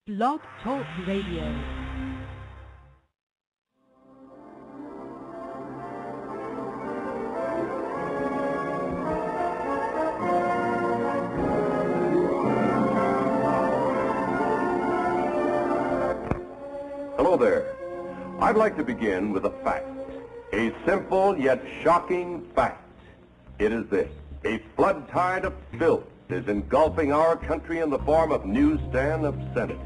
Blog Talk Radio. Hello there. I'd like to begin with a fact. A simple yet shocking fact. It is this. A flood tide of filth is engulfing our country in the form of newsstand obscenity.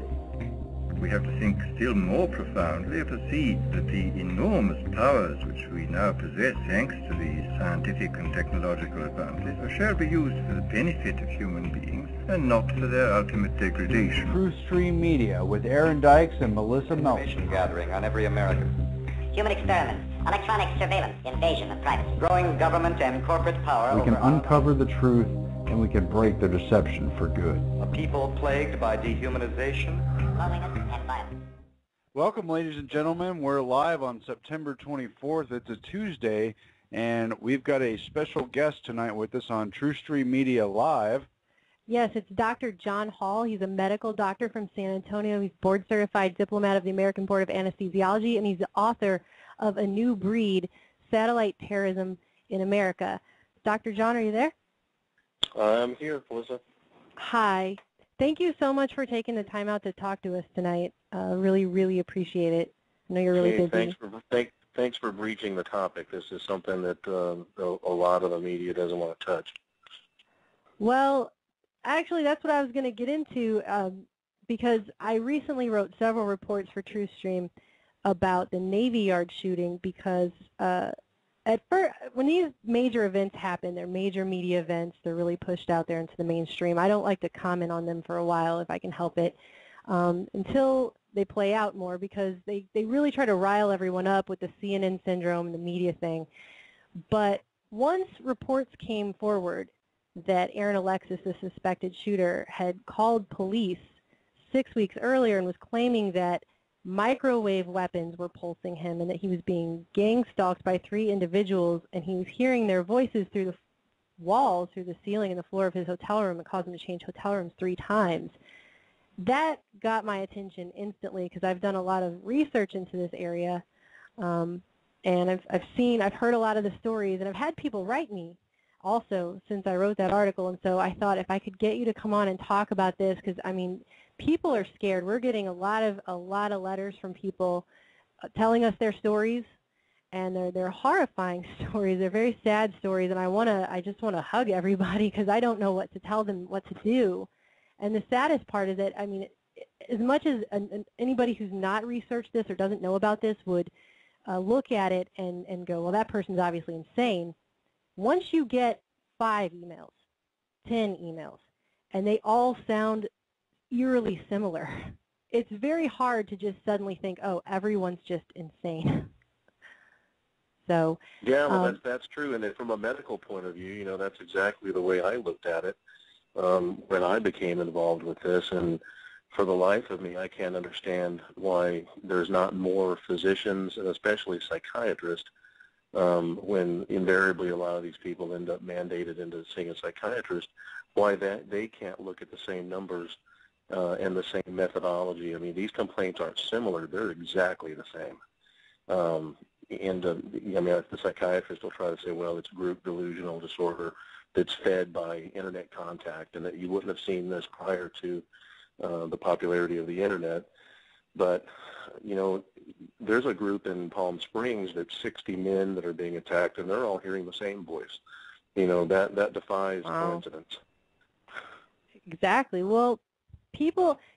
We have to think still more profoundly. We have to see that the enormous powers which we now possess, thanks to the scientific and technological advances, shall be used for the benefit of human beings and not for their ultimate degradation. TrueStream Media with Aaron Dykes and Melissa Melcher. Information gathering on every American. Human experiments, electronic surveillance, invasion of privacy. Growing government and corporate power. We can uncover the truth and we can break their deception for good. A people plagued by dehumanization. Loneliness and violence. Welcome, ladies and gentlemen. We're live on September 24th. It's a Tuesday, and we've got a special guest tonight with us on TrueStream Media Live. Yes, it's Dr. John Hall. He's a medical doctor from San Antonio. He's board-certified diplomat of the American Board of Anesthesiology, and he's the author of A New Breed, Satellite Terrorism in America. Dr. John, are you there? I'm here, Melissa. Hi. Thank you so much for taking the time out to talk to us tonight. Really, really appreciate it. I know you're really busy. Thanks for breaching the topic. This is something that a lot of the media doesn't want to touch. Well, actually, that's what I was going to get into because I recently wrote several reports for TrueStream about the Navy Yard shooting because at first, when these major events happen, they're major media events, they're really pushed out there into the mainstream. I don't like to comment on them for a while if I can help it until they play out more because they really try to rile everyone up with the CNN syndrome, the media thing. But once reports came forward that Aaron Alexis, the suspected shooter, had called police 6 weeks earlier and was claiming that microwave weapons were pulsing him and that he was being gang stalked by 3 individuals and he was hearing their voices through the walls, through the ceiling and the floor of his hotel room. It caused him to change hotel rooms 3 times. That got my attention instantly because I've done a lot of research into this area and I've heard a lot of the stories and I've had people write me also since I wrote that article, and so I thought if I could get you to come on and talk about this because, I mean, people are scared. We're getting a lot of letters from people telling us their stories, and they're horrifying stories. They're very sad stories, and I just want to hug everybody because I don't know what to tell them what to do. And the saddest part is that, I mean, as much as anybody who's not researched this or doesn't know about this would look at it and go, well, that person's obviously insane. Once you get 5 emails, 10 emails, and they all sound eerily similar, it's very hard to just suddenly think, oh, everyone's just insane. So yeah, well, that's true. And from a medical point of view, you know, that's exactly the way I looked at it when I became involved with this. And for the life of me, I can't understand why there's not more physicians, and especially psychiatrists, when invariably a lot of these people end up mandated into seeing a psychiatrist, why they can't look at the same numbers and the same methodology. I mean, these complaints aren't similar. They're exactly the same. I mean, the psychiatrist will try to say, well, it's group delusional disorder that's fed by Internet contact and that you wouldn't have seen this prior to the popularity of the Internet. But, you know, there's a group in Palm Springs that's 60 men that are being attacked, and they're all hearing the same voice. You know, that defies coincidence. Exactly. Well,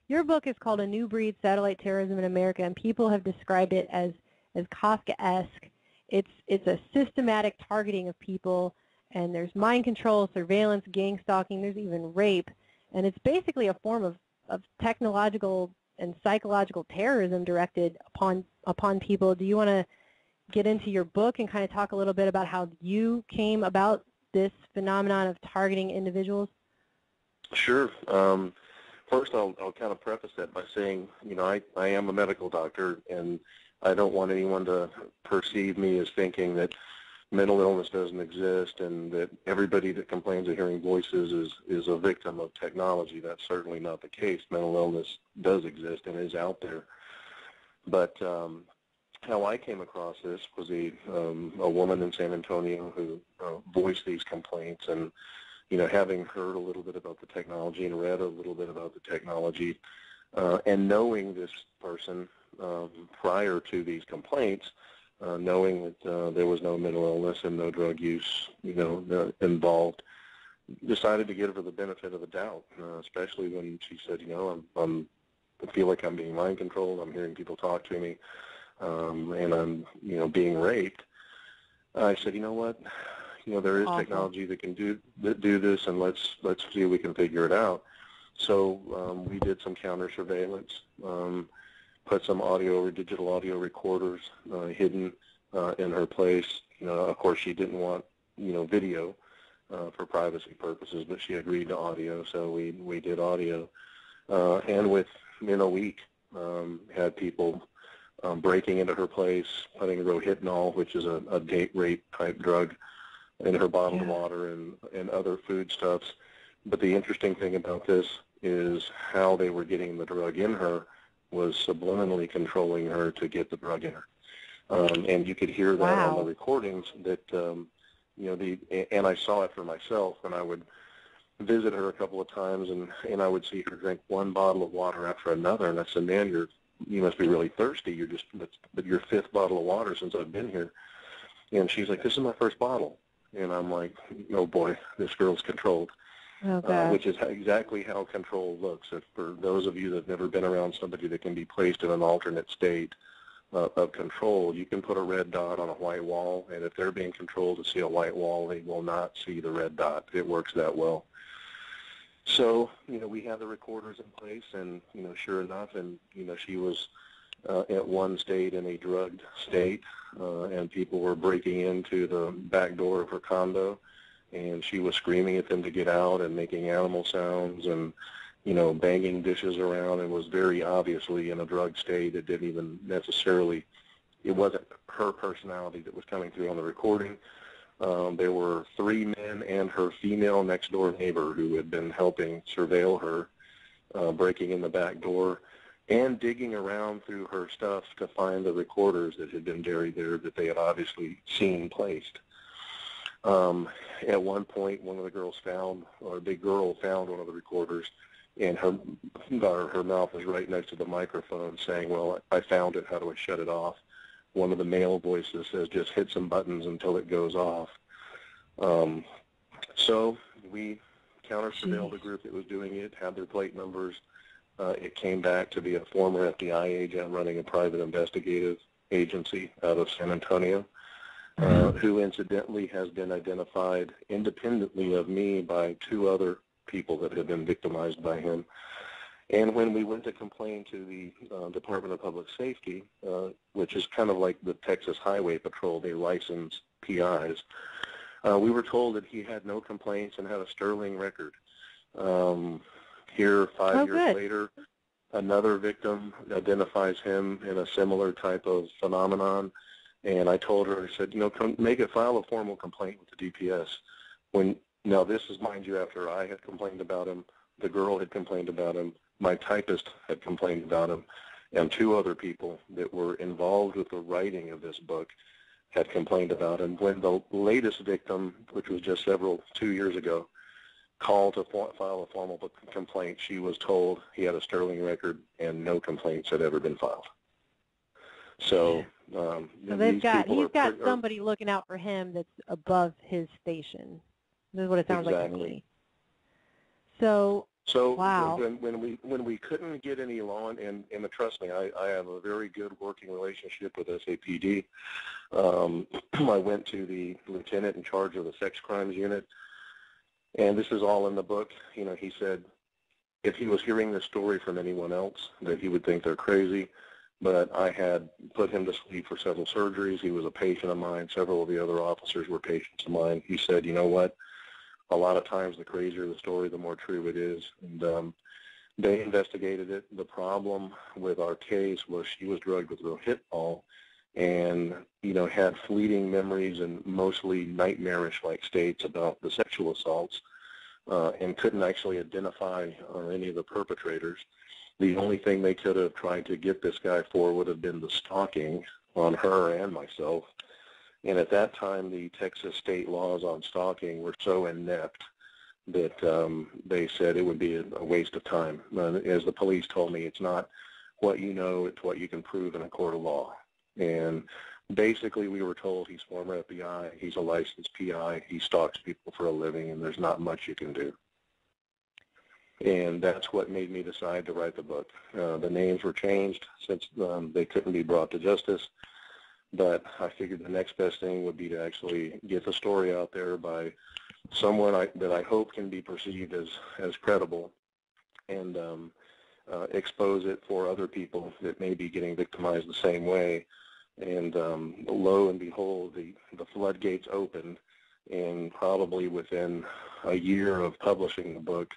your book is called A New Breed, Satellite Terrorism in America, and people have described it as Kafkaesque. It's a systematic targeting of people, and there's mind control, surveillance, gang stalking, there's even rape, and it's basically a form of technological and psychological terrorism directed upon people. Do you want to get into your book and kind of talk a little bit about how you came about this phenomenon of targeting individuals? Sure. First, I'll kind of preface that by saying, you know, I am a medical doctor, and I don't want anyone to perceive me as thinking that mental illness doesn't exist and that everybody that complains of hearing voices is a victim of technology. That's certainly not the case. Mental illness does exist and is out there. But how I came across this was a woman in San Antonio who voiced these complaints, and having heard a little bit about the technology and read a little bit about the technology, and knowing this person prior to these complaints, knowing that there was no mental illness and no drug use, involved, decided to give her the benefit of the doubt, especially when she said, I feel like I'm being mind controlled. I'm hearing people talk to me, and I'm, being raped. I said, you know what? There is technology that can do this, and let's see if we can figure it out. So we did some counter surveillance, put some audio or digital audio recorders hidden in her place. Of course, she didn't want video for privacy purposes, but she agreed to audio, so we did audio. And within a week, had people breaking into her place, putting Rohypnol, which is a date rape type drug, in her bottled water and other foodstuffs. But the interesting thing about this is how they were getting the drug in her was subliminally controlling her to get the drug in her. And you could hear that on the recordings that, and I saw it for myself when I would visit her a couple of times, and I would see her drink one bottle of water after another, and I said, man, you must be really thirsty. But your fifth bottle of water since I've been here. And she's like, this is my first bottle. And I'm like, oh boy, this girl's controlled. Which is exactly how control looks. If for those of you that have never been around somebody that can be placed in an alternate state of control, you can put a red dot on a white wall, and if they're being controlled to see a white wall, they will not see the red dot. It works that well. So, we have the recorders in place, and, sure enough, and, she was at one state in a drugged state, and people were breaking into the back door of her condo, and she was screaming at them to get out and making animal sounds and, banging dishes around, and was very obviously in a drug state. It didn't even necessarily, it wasn't her personality that was coming through on the recording. There were 3 men and her female next-door neighbor who had been helping surveil her, breaking in the back door and digging around through her stuff to find the recorders that had been buried there that they had obviously seen placed. At one point, one of the girls found, or a big girl found one of the recorders, and her mouth was right next to the microphone saying, well, I found it, how do I shut it off? One of the male voices says, just hit some buttons until it goes off. So we counter-surveilled the group that was doing it, had their plate numbers. It came back to be a former FBI agent running a private investigative agency out of San Antonio. Who incidentally has been identified independently of me by 2 other people that have been victimized by him. And when we went to complain to the Department of Public Safety, which is kind of like the Texas Highway Patrol, they license PIs, we were told that he had no complaints and had a sterling record. Here, 5 years later, another victim identifies him in a similar type of phenomenon. And I told her, I said, file a formal complaint with the DPS. Now this is, mind you, after I had complained about him, the girl had complained about him, my typist had complained about him, and 2 other people that were involved with the writing of this book had complained about him. When the latest victim, which was just 2 years ago, called to file a formal complaint, she was told he had a sterling record and no complaints had ever been filed. So he's got somebody looking out for him that's above his station. This is what it sounds like to me. So wow. When we couldn't get any law, and trust me, I have a very good working relationship with SAPD. I went to the lieutenant in charge of the sex crimes unit, and this is all in the book. He said if he was hearing this story from anyone else, that he would think they're crazy. But I had put him to sleep for several surgeries. He was a patient of mine. Several of the other officers were patients of mine. He said, you know what? A lot of times the crazier the story, the more true it is. And they investigated it. The problem with our case was she was drugged with Rohypnol, and, you know, had fleeting memories and mostly nightmarish-like states about the sexual assaults, and couldn't actually identify any of the perpetrators. The only thing they could have tried to get this guy for would have been the stalking on her and myself. And at that time, the Texas state laws on stalking were so inept that they said it would be a waste of time. As the police told me, it's not what you know, it's what you can prove in a court of law. And basically we were told he's former FBI, he's a licensed PI, he stalks people for a living, and there's not much you can do. And that's what made me decide to write the book. The names were changed since they couldn't be brought to justice, but I figured the next best thing would be to actually get the story out there by someone that I hope can be perceived as credible, and expose it for other people that may be getting victimized the same way. And lo and behold, the floodgates opened, and probably within a year of publishing the book,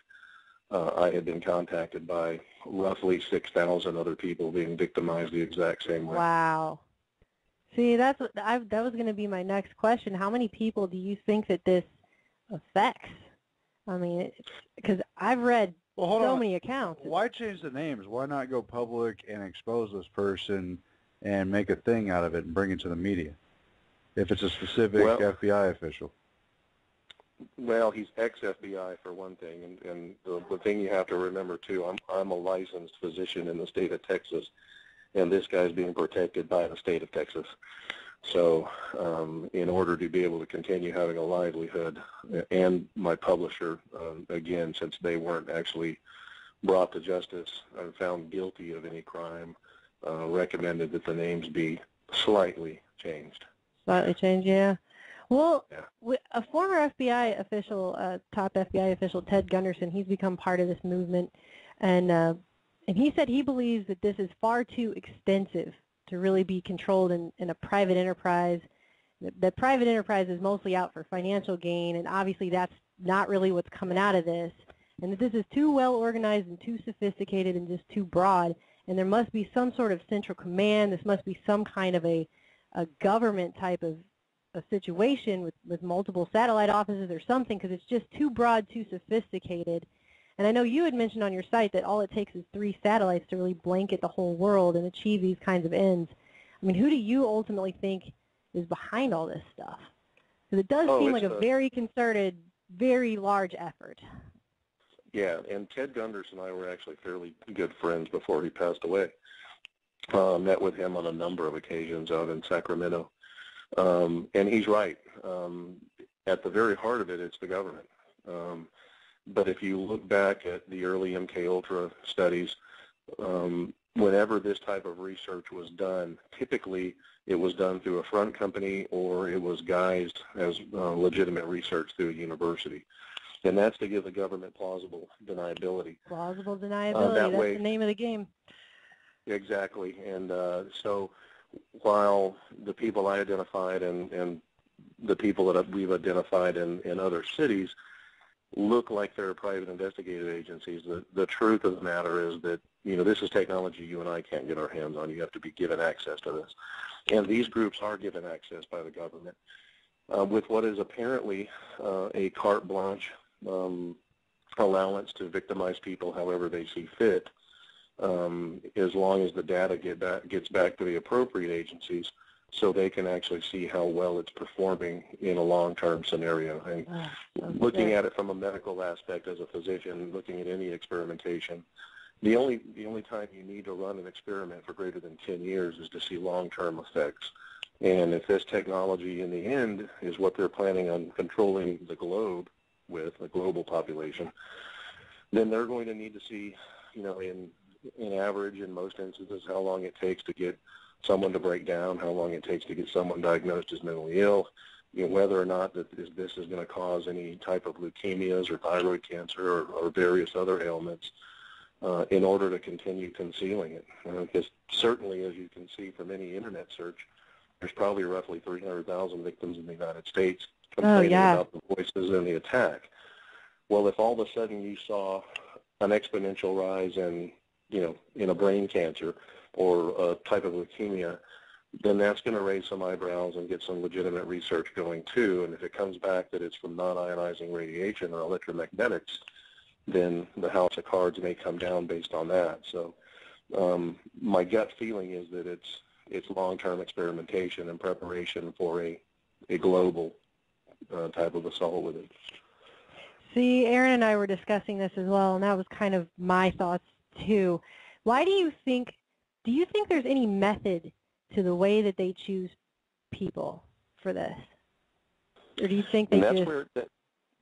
I had been contacted by roughly 6,000 other people being victimized the exact same way. Wow. See, that was going to be my next question. How many people do you think that this affects? I mean, because I've read so many accounts. Why change the names? Why not go public and expose this person and make a thing out of it and bring it to the media if it's a specific FBI official? Well, he's ex-FBI for one thing, and the thing you have to remember too, I'm a licensed physician in the state of Texas, and this guy's being protected by the state of Texas. So in order to be able to continue having a livelihood, and my publisher, again, since they weren't actually brought to justice and found guilty of any crime, recommended that the names be slightly changed. Slightly changed, yeah. Well, yeah. A former FBI official, top FBI official, Ted Gunderson, he's become part of this movement, and he said he believes that this is far too extensive to really be controlled in a private enterprise. That private enterprise is mostly out for financial gain, and obviously that's not really what's coming out of this, and that this is too well organized and too sophisticated and just too broad, and there must be some sort of central command. This must be some kind of a government type of a situation with multiple satellite offices or something, because it's just too broad, too sophisticated. And I know you had mentioned on your site that all it takes is 3 satellites to really blanket the whole world and achieve these kinds of ends. I mean, who do you ultimately think is behind all this stuff? Because it does seem like a very concerted, very large effort. Yeah, and Ted Gunderson and I were actually fairly good friends before he passed away. Met with him on a number of occasions out in Sacramento. And he's right. At the very heart of it, it's the government. But if you look back at the early MKUltra studies, whenever this type of research was done, typically it was done through a front company or it was guised as legitimate research through a university. And that's to give the government plausible deniability. Plausible deniability, that's the name of the game. Exactly. And so while the people I identified and the people that we've identified in other cities look like they're private investigative agencies, the truth of the matter is that, you know, this is technology you and I can't get our hands on. You have to be given access to this. And these groups are given access by the government with what is apparently a carte blanche allowance to victimize people however they see fit, as long as the data gets back to the appropriate agencies so they can actually see how well it's performing in a long-term scenario. And looking at it from a medical aspect as a physician, looking at any experimentation, the only time you need to run an experiment for greater than 10 years is to see long-term effects. And if this technology in the end is what they're planning on controlling the globe with, the global population, then they're going to need to see, you know, in average, in most instances, how long it takes to get someone to break down, how long it takes to get someone diagnosed as mentally ill, you know, whether or not that this is going to cause any type of leukemias or thyroid cancer or various other ailments in order to continue concealing it. Because certainly, as you can see from any internet search, there's probably roughly 300,000 victims in the United States complaining about the voices and the attack. Well, if all of a sudden you saw an exponential rise in, you know, in a brain cancer or a type of leukemia, then that's going to raise some eyebrows and get some legitimate research going too. And if it comes back that it's from non-ionizing radiation or electromagnetics, then the house of cards may come down based on that. So my gut feeling is that it's long-term experimentation and preparation for a global type of assault with it. See, Aaron and I were discussing this as well, and that was kind of my thoughts too. Why do you think there's any method to the way that they choose people for this? Or do you think they just...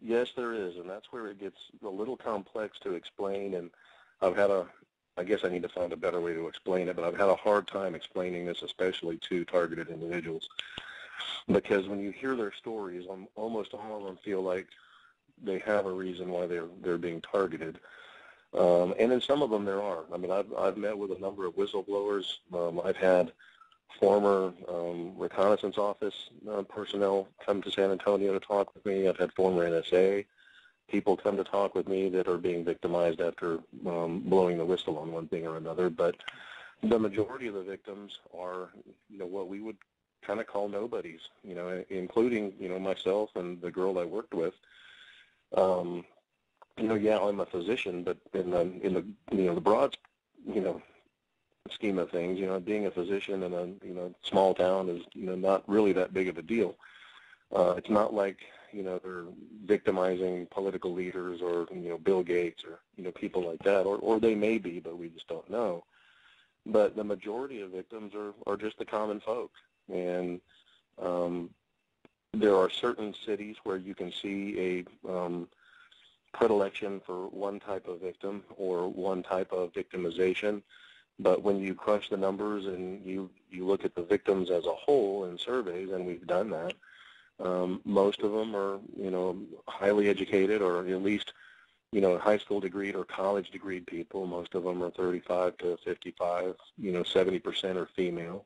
Yes, there is, and that's where it gets a little complex to explain, and I guess I need to find a better way to explain it, but I've had a hard time explaining this, especially to targeted individuals, because when you hear their stories, almost all of them feel like they have a reason why they're being targeted. And in some of them there are. I mean, I've met with a number of whistleblowers. I've had former reconnaissance office personnel come to San Antonio to talk with me. I've had former NSA people come to talk with me that are being victimized after blowing the whistle on one thing or another. But the majority of the victims are, what we would kind of call nobodies, including, myself and the girl I worked with. Yeah, I'm a physician, but in the broad, scheme of things, being a physician in a small town is, not really that big of a deal. It's not like, they're victimizing political leaders or, Bill Gates or, people like that, or they may be, but we just don't know. But the majority of victims are just the common folk. And there are certain cities where you can see a predilection for one type of victim or one type of victimization. But when you crunch the numbers and you look at the victims as a whole in surveys, and we've done that, most of them are, highly educated, or at least, high school degreed or college degreed people. Most of them are 35 to 55, 70% are female.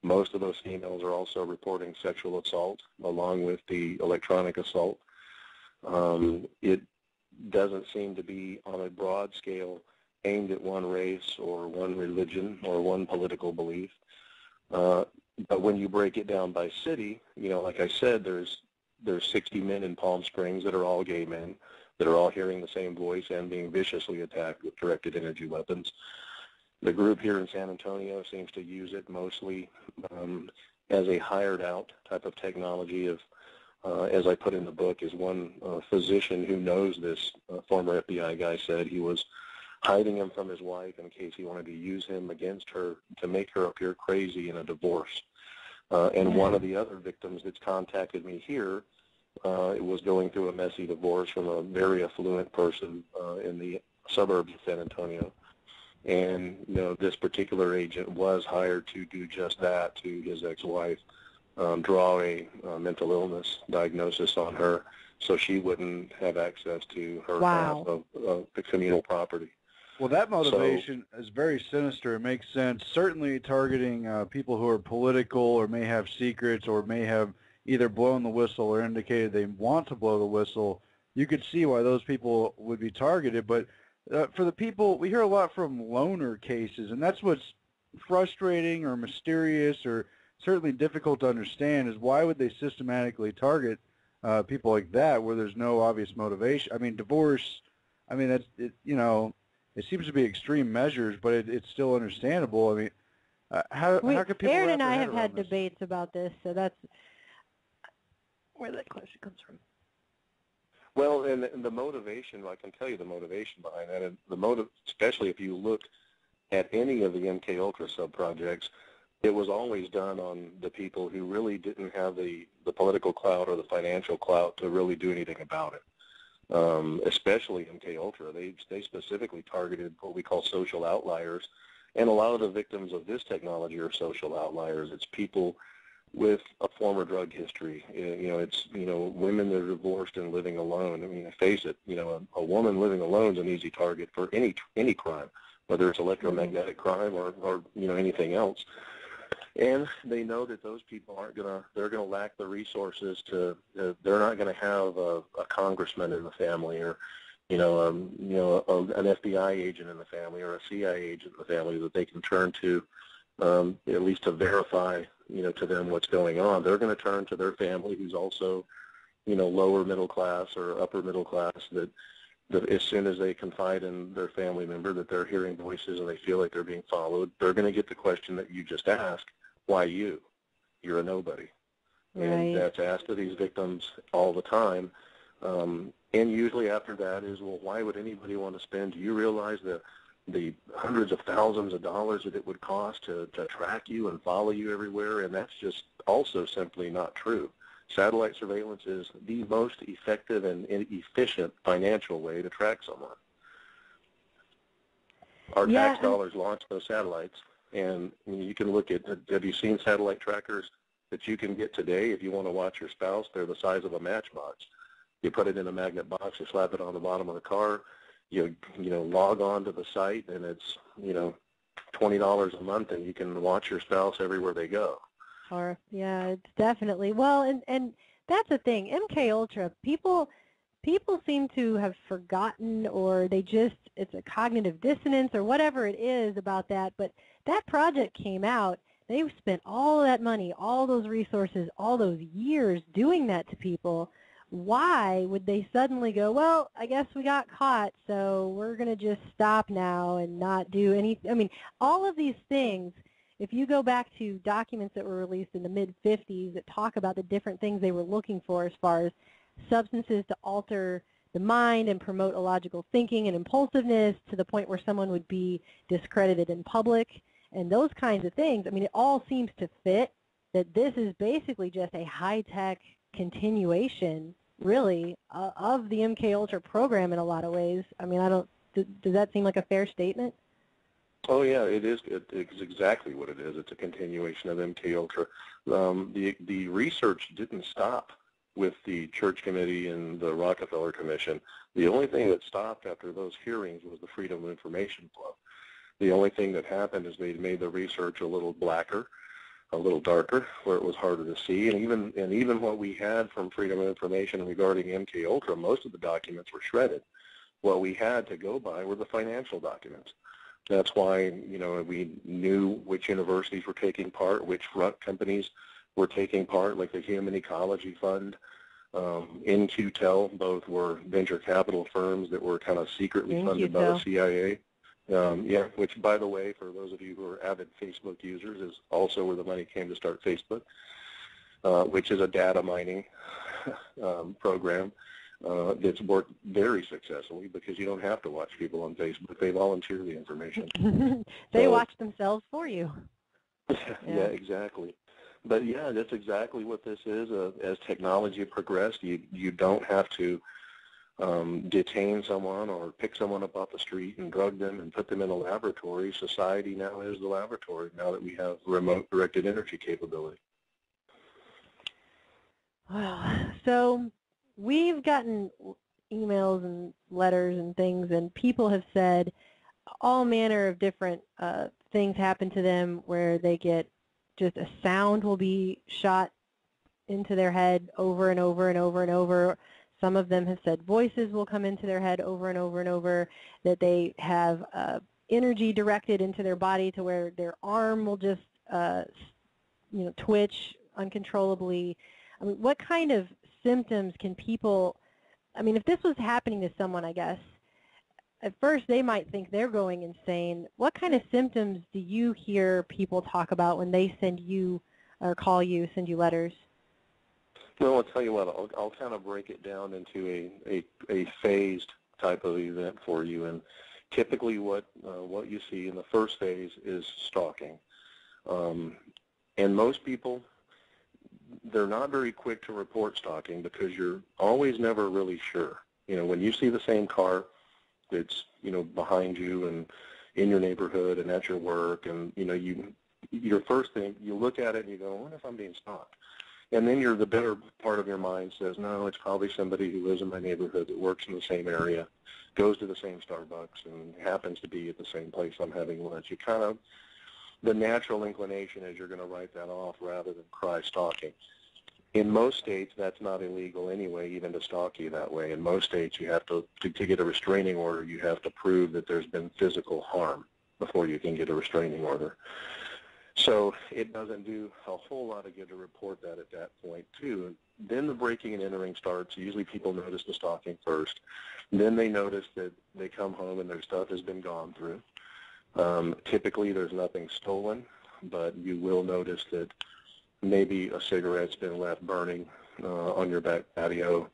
Most of those females are also reporting sexual assault along with the electronic assault. It doesn't seem to be on a broad scale aimed at one race or one religion or one political belief. But when you break it down by city, like I said, there's 60 men in Palm Springs that are all gay men that are all hearing the same voice and being viciously attacked with directed energy weapons. The group here in San Antonio seems to use it mostly as a hired out type of technology of, as I put in the book, is one physician who knows this former FBI guy said he was hiding him from his wife in case he wanted to use him against her to make her appear crazy in a divorce. And one of the other victims that's contacted me here, it was going through a messy divorce from a very affluent person in the suburbs of San Antonio. And, this particular agent was hired to do just that to his ex-wife, draw a mental illness diagnosis on her so she wouldn't have access to her half of the communal property. Well, that motivation is very sinister. It makes sense. Certainly targeting people who are political or may have secrets or may have either blown the whistle or indicated they want to blow the whistle. You could see why those people would be targeted. But for the people, we hear a lot from loner cases, and that's what's frustrating or mysterious or certainly difficult to understand is why would they systematically target people like that where there's no obvious motivation? I mean, divorce, that's, it seems to be extreme measures, but it's still understandable. I mean, how can people... Aaron and I have had debates about this, so that's where that question comes from. Well, and the motivation, I can tell you the motivation behind that. And the motive, especially if you look at any of the MKUltra sub-projects, it was always done on the people who really didn't have the political clout or the financial clout to really do anything about it. Especially MKUltra, they specifically targeted what we call social outliers, and a lot of the victims of this technology are social outliers. It's people with a former drug history. It's women that are divorced and living alone. I mean, face it, a woman living alone is an easy target for any crime, whether it's electromagnetic crime or anything else. And they know that those people they're going to lack the resources they're not going to have a congressman in the family or, an FBI agent in the family or a CIA agent in the family that they can turn to, at least to verify, to them what's going on, they're going to turn to their family, who's also, lower middle class or upper middle class, that as soon as they confide in their family member that they're hearing voices and they feel like they're being followed, they're going to get the question that you just asked: why you? You're a nobody. Right. And that's asked of these victims all the time. And usually after that is, well, why would anybody want to spend? Do you realize the hundreds of thousands of dollars that it would cost to track you and follow you everywhere? And that's just also simply not true. Satellite surveillance is the most effective and efficient financial way to track someone. Our tax dollars launch those satellites, and you can look at, have you seen satellite trackers that you can get today if you want to watch your spouse? They're the size of a matchbox. You put it in a magnet box, you slap it on the bottom of the car, you log on to the site, and it's, $20 a month, and you can watch your spouse everywhere they go. Or, yeah, it's definitely, well, and that's the thing, MK Ultra, people seem to have forgotten, or it's a cognitive dissonance or whatever it is about that, but that project came out, they spent all that money, all those resources, all those years doing that to people. Why would they suddenly go, well, I guess we got caught, so we're going to just stop now and not do anything? I mean, all of these things, if you go back to documents that were released in the mid-50s that talk about the different things they were looking for as far as substances to alter the mind and promote illogical thinking and impulsiveness to the point where someone would be discredited in public and those kinds of things, I mean, it all seems to fit that this is basically just a high-tech continuation, really, of the MK Ultra program in a lot of ways. I mean, does that seem like a fair statement? Oh yeah, it is. It's exactly what it is. It's a continuation of MK Ultra. The research didn't stop with the Church Committee and the Rockefeller Commission. The only thing that stopped after those hearings was the freedom of information flow. The only thing that happened is they made the research a little blacker, a little darker, where it was harder to see. And even what we had from freedom of information regarding MK Ultra, most of the documents were shredded. What we had to go by were the financial documents. That's why, we knew which universities were taking part, which front companies were taking part, like the Human Ecology Fund, In-Q-Tel, both were venture capital firms that were kind of secretly funded by the CIA. Which, by the way, for those of you who are avid Facebook users, is also where the money came to start Facebook, which is a data mining program that's worked very successfully because you don't have to watch people on Facebook. They volunteer the information. They watch themselves for you. Yeah, exactly. But, yeah, that's exactly what this is. As technology progressed, you don't have to detain someone or pick someone up off the street and drug them and put them in a laboratory. Society now is the laboratory, now that we have remote directed energy capability. Wow. So we've gotten emails and letters and things, and people have said all manner of different things happen to them where they get just a sound will be shot into their head over and over and over and over. Some of them have said voices will come into their head over and over and over, that they have energy directed into their body to where their arm will just, twitch uncontrollably. I mean, what kind of symptoms can people, I mean, if this was happening to someone, I guess, at first they might think they're going insane. What kind of symptoms do you hear people talk about when they send you or call you, send you letters? Well, I'll tell you what, I'll kind of break it down into a phased type of event for you. And typically what you see in the first phase is stalking. And most people, they're not very quick to report stalking because you're always never really sure. When you see the same car that's, behind you and in your neighborhood and at your work, and, your first thing, you look at it and you go, I wonder if I'm being stalked. And then the better part of your mind says, no, it's probably somebody who lives in my neighborhood that works in the same area, goes to the same Starbucks, and happens to be at the same place I'm having lunch. The natural inclination is you're going to write that off rather than cry stalking. In most states, that's not illegal anyway, even to stalk you that way. In most states, you have to get a restraining order, you have to prove that there's been physical harm before you can get a restraining order. So it doesn't do a whole lot of good to report that at that point, too. Then the breaking and entering starts. Usually people notice the stalking first. Then they notice that they come home and their stuff has been gone through. Typically there's nothing stolen, but you will notice that maybe a cigarette's been left burning on your back patio.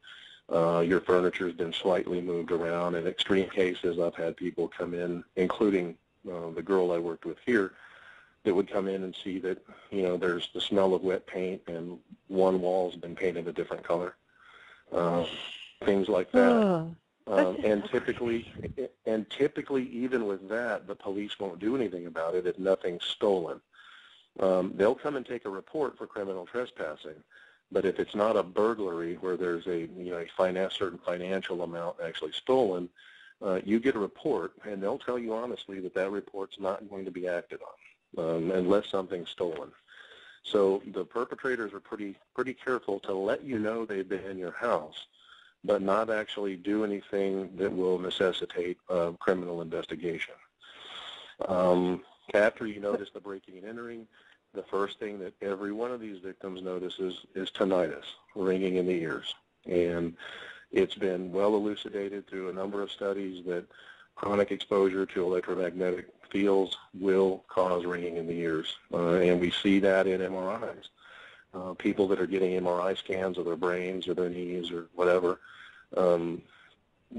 Your furniture's been slightly moved around. In extreme cases, I've had people come in, including the girl I worked with here, that would come in and see that, there's the smell of wet paint and one wall's been painted a different color. Things like that. And typically, even with that, the police won't do anything about it if nothing's stolen. They'll come and take a report for criminal trespassing, but if it's not a burglary where there's a certain financial amount actually stolen, you get a report, and they'll tell you honestly that report's not going to be acted on unless something's stolen. So the perpetrators are pretty careful to let you know they've been in your house, but not actually do anything that will necessitate a criminal investigation. After you notice the breaking and entering, the first thing that every one of these victims notices is tinnitus, ringing in the ears. And it's been well elucidated through a number of studies that chronic exposure to electromagnetic fields will cause ringing in the ears. And we see that in MRIs. People that are getting MRI scans of their brains or their knees or whatever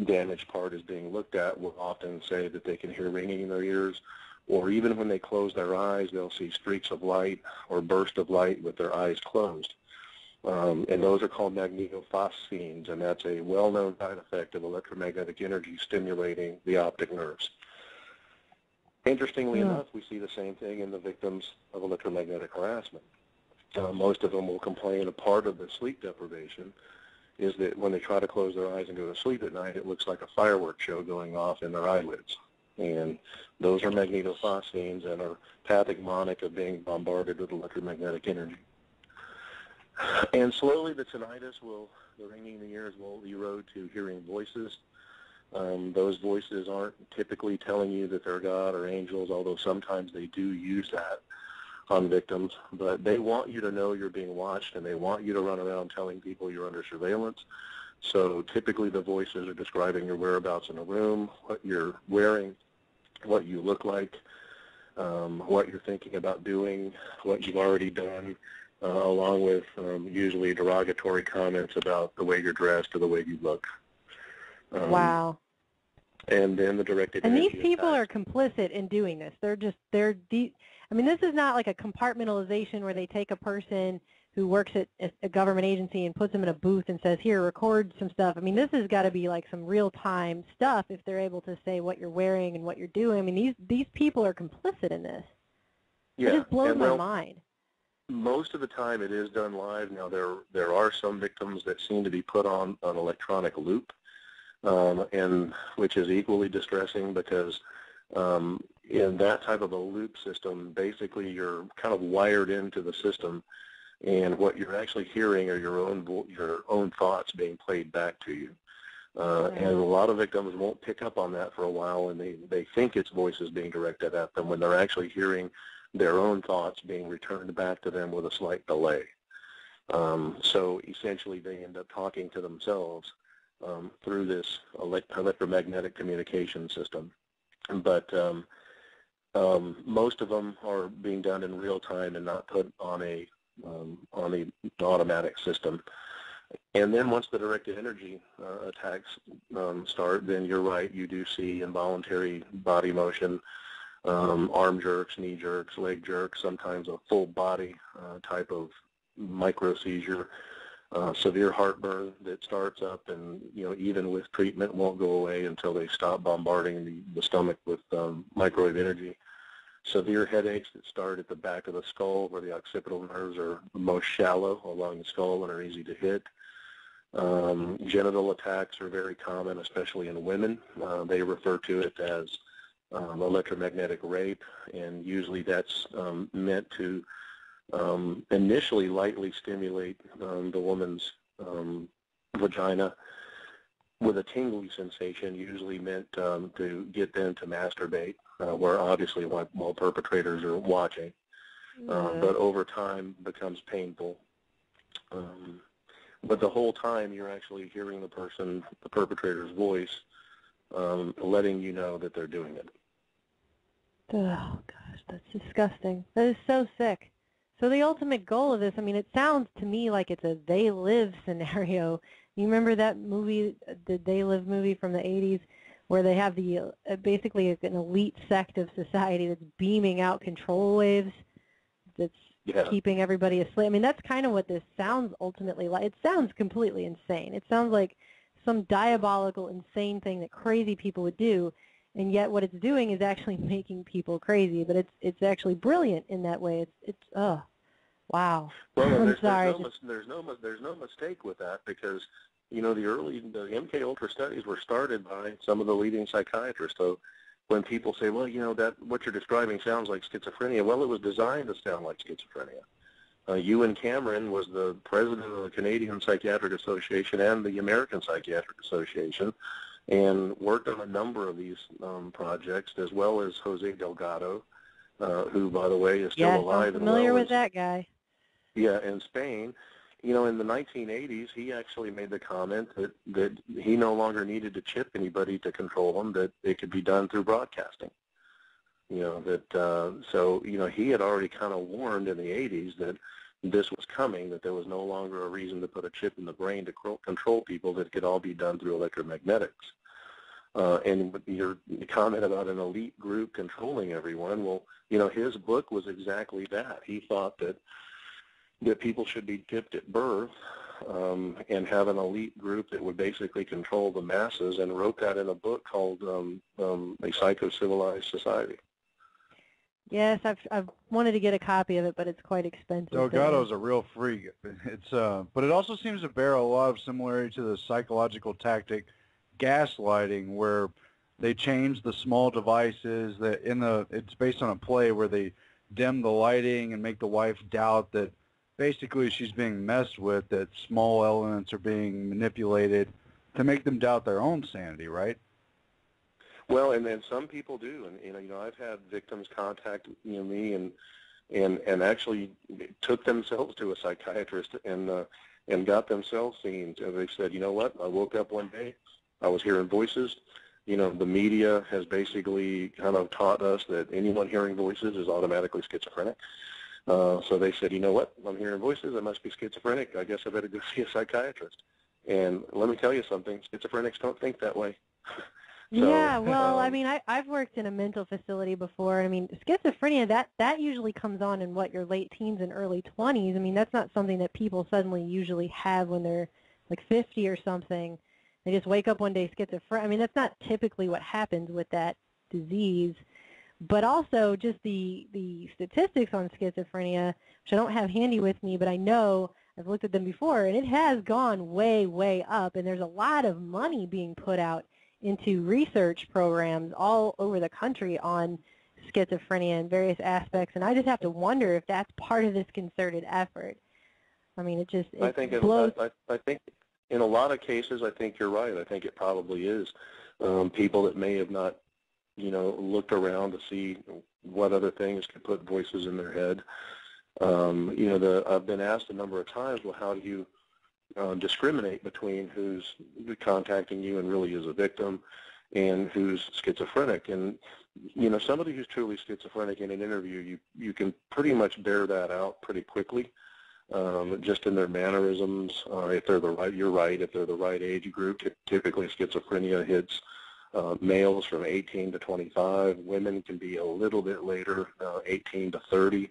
damaged part is being looked at will often say that they can hear ringing in their ears, or even when they close their eyes, they'll see streaks of light or bursts of light with their eyes closed. And those are called magnetophosphines, and that's a well-known side effect of electromagnetic energy stimulating the optic nerves. Interestingly enough, we see the same thing in the victims of electromagnetic harassment. Most of them will complain a part of the sleep deprivation is that when they try to close their eyes and go to sleep at night, it looks like a fireworks show going off in their eyelids. And those are magnetophosphines and are pathognomonic of being bombarded with electromagnetic energy. And slowly the tinnitus the ringing in the ears will erode to hearing voices. Those voices aren't typically telling you that they're God or angels, although sometimes they do use that on victims. But they want you to know you're being watched, and they want you to run around telling people you're under surveillance. So typically the voices are describing your whereabouts in a room, what you're wearing, what you look like, what you're thinking about doing, what you've already done, along with usually derogatory comments about the way you're dressed or the way you look. Wow. And then the directed And energy these people attacks. are complicit in doing this. I mean, this is not like a compartmentalization where they take a person who works at a government agency and puts them in a booth and says, here, record some stuff. I mean, this has got to be like some real-time stuff if they're able to say what you're wearing and what you're doing. I mean, these people are complicit in this. Yeah. It just blows my mind. Most of the time it is done live. Now, there are some victims that seem to be put on an electronic loop, and which is equally distressing because in that type of a loop system, basically you're kind of wired into the system, and what you're actually hearing are your own thoughts being played back to you. And a lot of victims won't pick up on that for a while, and they think it's voices being directed at them when they're actually hearing their own thoughts being returned back to them with a slight delay. So essentially they end up talking to themselves through this electromagnetic communication system. But most of them are being done in real time and not put on the automatic system. And then once the directed energy attacks start, then you're right, you do see involuntary body motion, arm jerks, knee jerks, leg jerks, sometimes a full body type of micro seizure, severe heartburn that starts up and, even with treatment won't go away until they stop bombarding the stomach with microwave energy. Severe headaches that start at the back of the skull where the occipital nerves are most shallow along the skull and are easy to hit. Genital attacks are very common, especially in women. They refer to it as electromagnetic rape, and usually that's meant to initially lightly stimulate the woman's vagina with a tingly sensation, usually meant to get them to masturbate, where obviously while perpetrators are watching. but over time becomes painful. But the whole time you're actually hearing the person, the perpetrator's voice, letting you know that they're doing it. Oh, gosh, that's disgusting. That is so sick. So the ultimate goal of this, I mean, it sounds to me like it's a They Live scenario. You remember that movie, the They Live movie from the 80s, where they have the basically an elite sect of society that's beaming out control waves, that's keeping everybody asleep. I mean, that's kind of what this sounds ultimately like. It sounds completely insane. It sounds like some diabolical, insane thing that crazy people would do, and yet what it's doing is actually making people crazy. But it's actually brilliant in that way. It's wow. Well, I'm sorry. There's no mistake with that, because the MK Ultra studies were started by some of the leading psychiatrists. So when people say, well, that what you're describing sounds like schizophrenia, well, it was designed to sound like schizophrenia. Ewan Cameron was the president of the Canadian Psychiatric Association and the American Psychiatric Association, and worked on a number of these projects, as well as Jose Delgado, who, by the way, is still alive. I'm familiar with that guy. Yeah, in Spain. In the 1980s, he actually made the comment that he no longer needed to chip anybody to control them, that it could be done through broadcasting. He had already kind of warned in the 80s that this was coming, that there was no longer a reason to put a chip in the brain to control people, that it could all be done through electromagnetics. And your comment about an elite group controlling everyone, well, his book was exactly that. He thought that people should be tipped at birth and have an elite group that would basically control the masses, and wrote that in a book called A Psycho-Civilized Society. Yes, I've wanted to get a copy of it, but it's quite expensive. Delgado's a real freak. But it also seems to bear a lot of similarity to the psychological tactic gaslighting, where they change the small devices. It's based on a play where they dim the lighting and make the wife doubt that basically she's being messed with, that small elements are being manipulated to make them doubt their own sanity, right? Well, and then some people do, and I've had victims contact me and actually took themselves to a psychiatrist and got themselves seen. They said, you know what? I woke up one day, I was hearing voices. The media has basically kind of taught us that anyone hearing voices is automatically schizophrenic. So they said, you know what? I'm hearing voices. I must be schizophrenic. I guess I better go see a psychiatrist. And let me tell you something. Schizophrenics don't think that way. Yeah, well, I mean, I've worked in a mental facility before. I mean, schizophrenia, that usually comes on in, your late teens and early 20s. I mean, that's not something that people suddenly usually have when they're, 50 or something. They just wake up one day schizophrenic. I mean, that's not typically what happens with that disease. But also just the statistics on schizophrenia, which I don't have handy with me, but I know I've looked at them before, and it has gone way, way up. And there's a lot of money being put out into research programs all over the country on schizophrenia and various aspects. And I just have to wonder if that's part of this concerted effort. I mean, I think in a lot of cases, I think you're right. I think it probably is. People that may have not looked around to see what other things could put voices in their head. I've been asked a number of times, well, how do you discriminate between who's contacting you and really is a victim and who's schizophrenic? And, somebody who's truly schizophrenic in an interview, you can pretty much bear that out pretty quickly, just in their mannerisms. If they're you're right, if they're the right age group, typically schizophrenia hits males from 18 to 25. Women can be a little bit later, 18 to 30.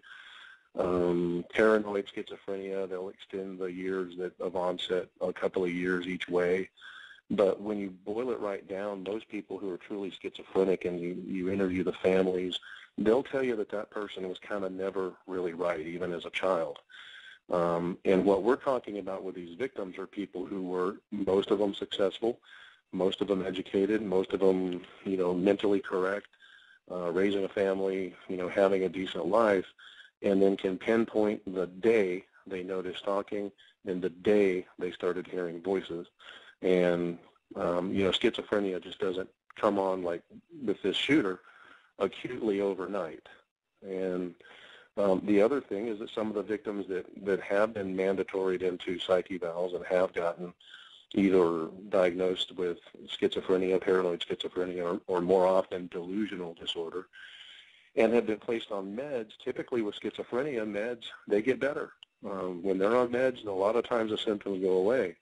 Paranoid schizophrenia, they'll extend the years of onset a couple of years each way. But when you boil it right down, most people who are truly schizophrenic, and you interview the families, they'll tell you that person was kind of never really right, even as a child. And what we're talking about with these victims are people who were, most of them successful, most of them educated, most of them, mentally correct, raising a family, having a decent life, and then can pinpoint the day they noticed stalking and the day they started hearing voices. And, schizophrenia just doesn't come on like with this shooter acutely overnight. And The other thing is that some of the victims that have been mandatoried into psych evals and have gotten either diagnosed with schizophrenia, paranoid schizophrenia, or more often delusional disorder, and have been placed on meds. Typically with schizophrenia meds, they get better. When they're on meds, a lot of times the symptoms go away,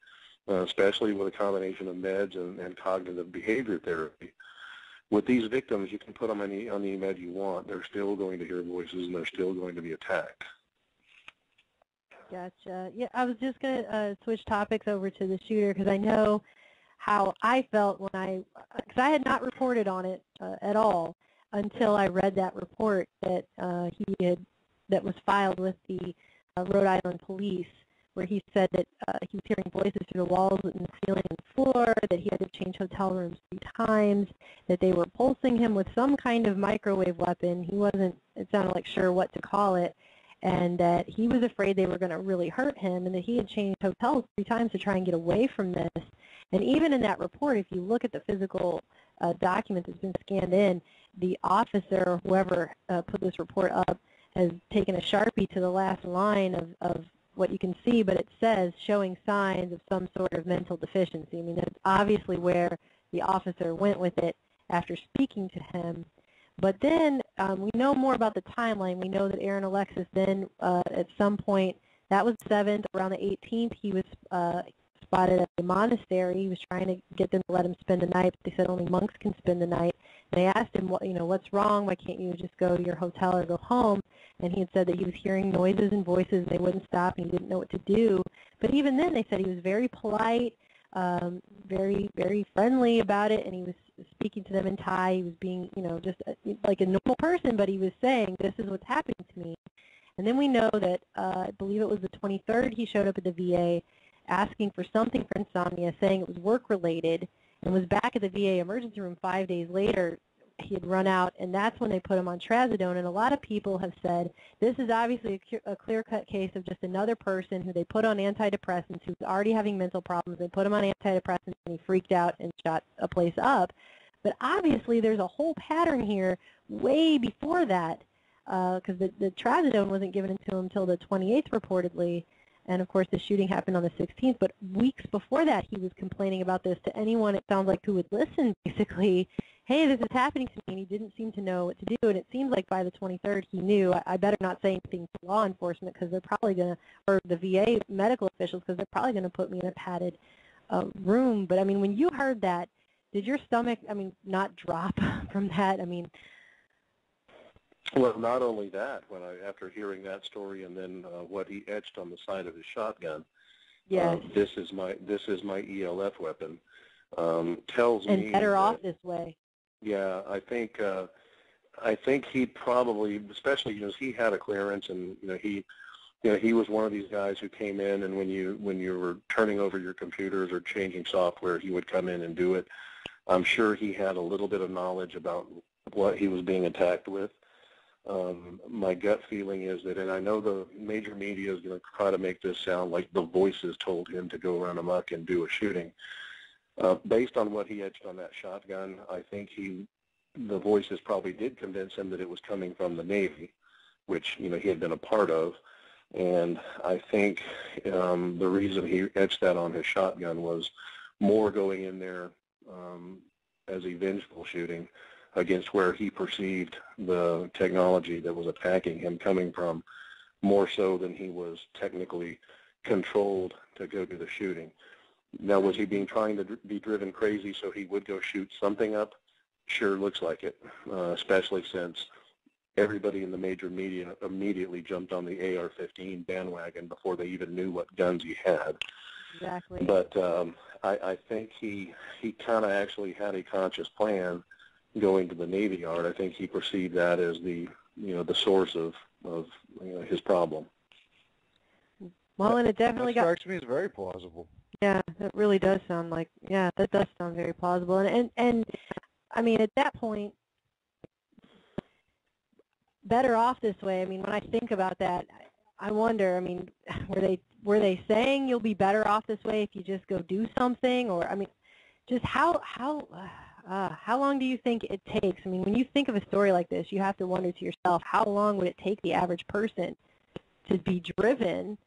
especially with a combination of meds and cognitive behavior therapy. With these victims, you can put them on any med you want. They're still going to hear voices, and they're still going to be attacked. Gotcha. Yeah, I was just going to switch topics over to the shooter because I know how I felt when because I had not reported on it at all until I read that report that that was filed with the Rhode Island police, where he said that he was hearing voices through the walls and the ceiling and the floor, that he had to change hotel rooms 3 times, that they were pulsing him with some kind of microwave weapon. He wasn't, it sounded like, sure what to call it, and that he was afraid they were going to really hurt him, and that he had changed hotels 3 times to try and get away from this. And even in that report, if you look at the physical document that's been scanned in, the officer or whoever put this report up has taken a Sharpie to the last line of what you can see, but it says showing signs of some sort of mental deficiency. I mean, that's obviously where the officer went with it after speaking to him. But then we know more about the timeline. We know that Aaron Alexis then, at some point, that was 7th, around the 18th, he was spotted at the monastery. He was trying to get them to let him spend the night, but they said only monks can spend the night. And they asked him, what's wrong? Why can't you just go to your hotel or go home? And he had said that he was hearing noises and voices, and they wouldn't stop, and he didn't know what to do. But even then, they said he was very polite, very, very friendly about it, and he was speaking to them in Thai. He was being, just like a normal person, but he was saying, this is what's happening to me. And then we know that, I believe it was the 23rd, he showed up at the VA asking for something for insomnia, saying it was work-related, and was back at the VA emergency room 5 days later. He had run out, and that's when they put him on trazodone. And a lot of people have said this is obviously a clear-cut case of just another person who they put on antidepressants, who's already having mental problems. They put him on antidepressants, and he freaked out and shot a place up. But obviously there's a whole pattern here way before that, because the trazodone wasn't given to him until the 28th reportedly. And, of course, the shooting happened on the 16th. But weeks before that, he was complaining about this to anyone, it sounds like, who would listen, basically. Hey, this is happening to me, and he didn't seem to know what to do. And it seems like by the 23rd he knew. I better not say anything to law enforcement because they're probably going to, or the VA medical officials, because they're probably going to put me in a padded room. But, I mean, when you heard that, did your stomach, not drop from that? Well, not only that, after hearing that story and then what he etched on the side of his shotgun, yes. This is my ELF weapon, tells me. And better off this way. Yeah, I think he probably, especially he had a clearance, and he was one of these guys who came in, and when you were turning over your computers or changing software, he would come in and do it. I'm sure he had a little bit of knowledge about what he was being attacked with. My gut feeling is that, and I know the major media is going to try to make this sound like the voices told him to go run amok and do a shooting. Based on what he etched on that shotgun, I think the voices probably did convince him that it was coming from the Navy, which he had been a part of. And I think the reason he etched that on his shotgun was more going in there as a vengeful shooting against where he perceived the technology that was attacking him coming from, more so than he was technically controlled to go do the shooting. Now, was he trying to be driven crazy so he would go shoot something up? Sure looks like it, especially since everybody in the major media immediately jumped on the AR-15 bandwagon before they even knew what guns he had. Exactly. But I think he kind of actually had a conscious plan going to the Navy Yard. I think he perceived that as the source of his problem. Well, and it definitely strikes me as very plausible. Yeah, that really does sound like, that does sound very plausible. And I mean, at that point, better off this way. I mean, when I think about that, I wonder, were they saying you'll be better off this way if you just go do something? Or, just how how long do you think it takes? I mean, when you think of a story like this, you have to wonder to yourself, how long would it take the average person to be driven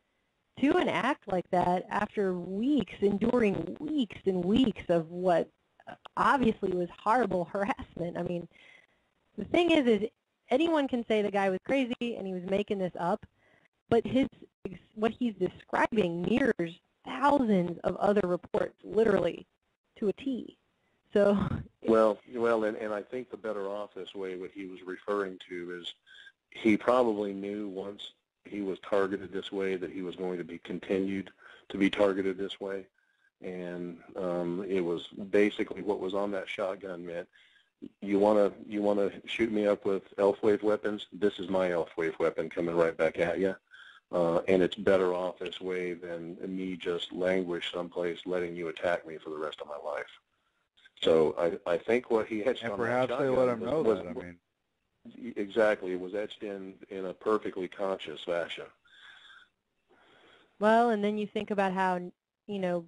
to an act like that after weeks, enduring weeks and weeks of what obviously was horrible harassment? I mean, the thing is anyone can say the guy was crazy and he was making this up, but what he's describing mirrors thousands of other reports, literally, to a T. So well, and I think the better off this way, what he was referring to is he probably knew once he was targeted this way that he was going to be continued to be targeted this way, and it was basically what was on that shotgun meant, you want to shoot me up with Elf-Wave weapons? This is my Elf-Wave weapon coming right back at you. And it's better off this way than me just languish someplace letting you attack me for the rest of my life. So I think what he etched and on perhaps that they shotgun let him know that. I mean, exactly, it was etched in a perfectly conscious fashion. Well, and then you think about how,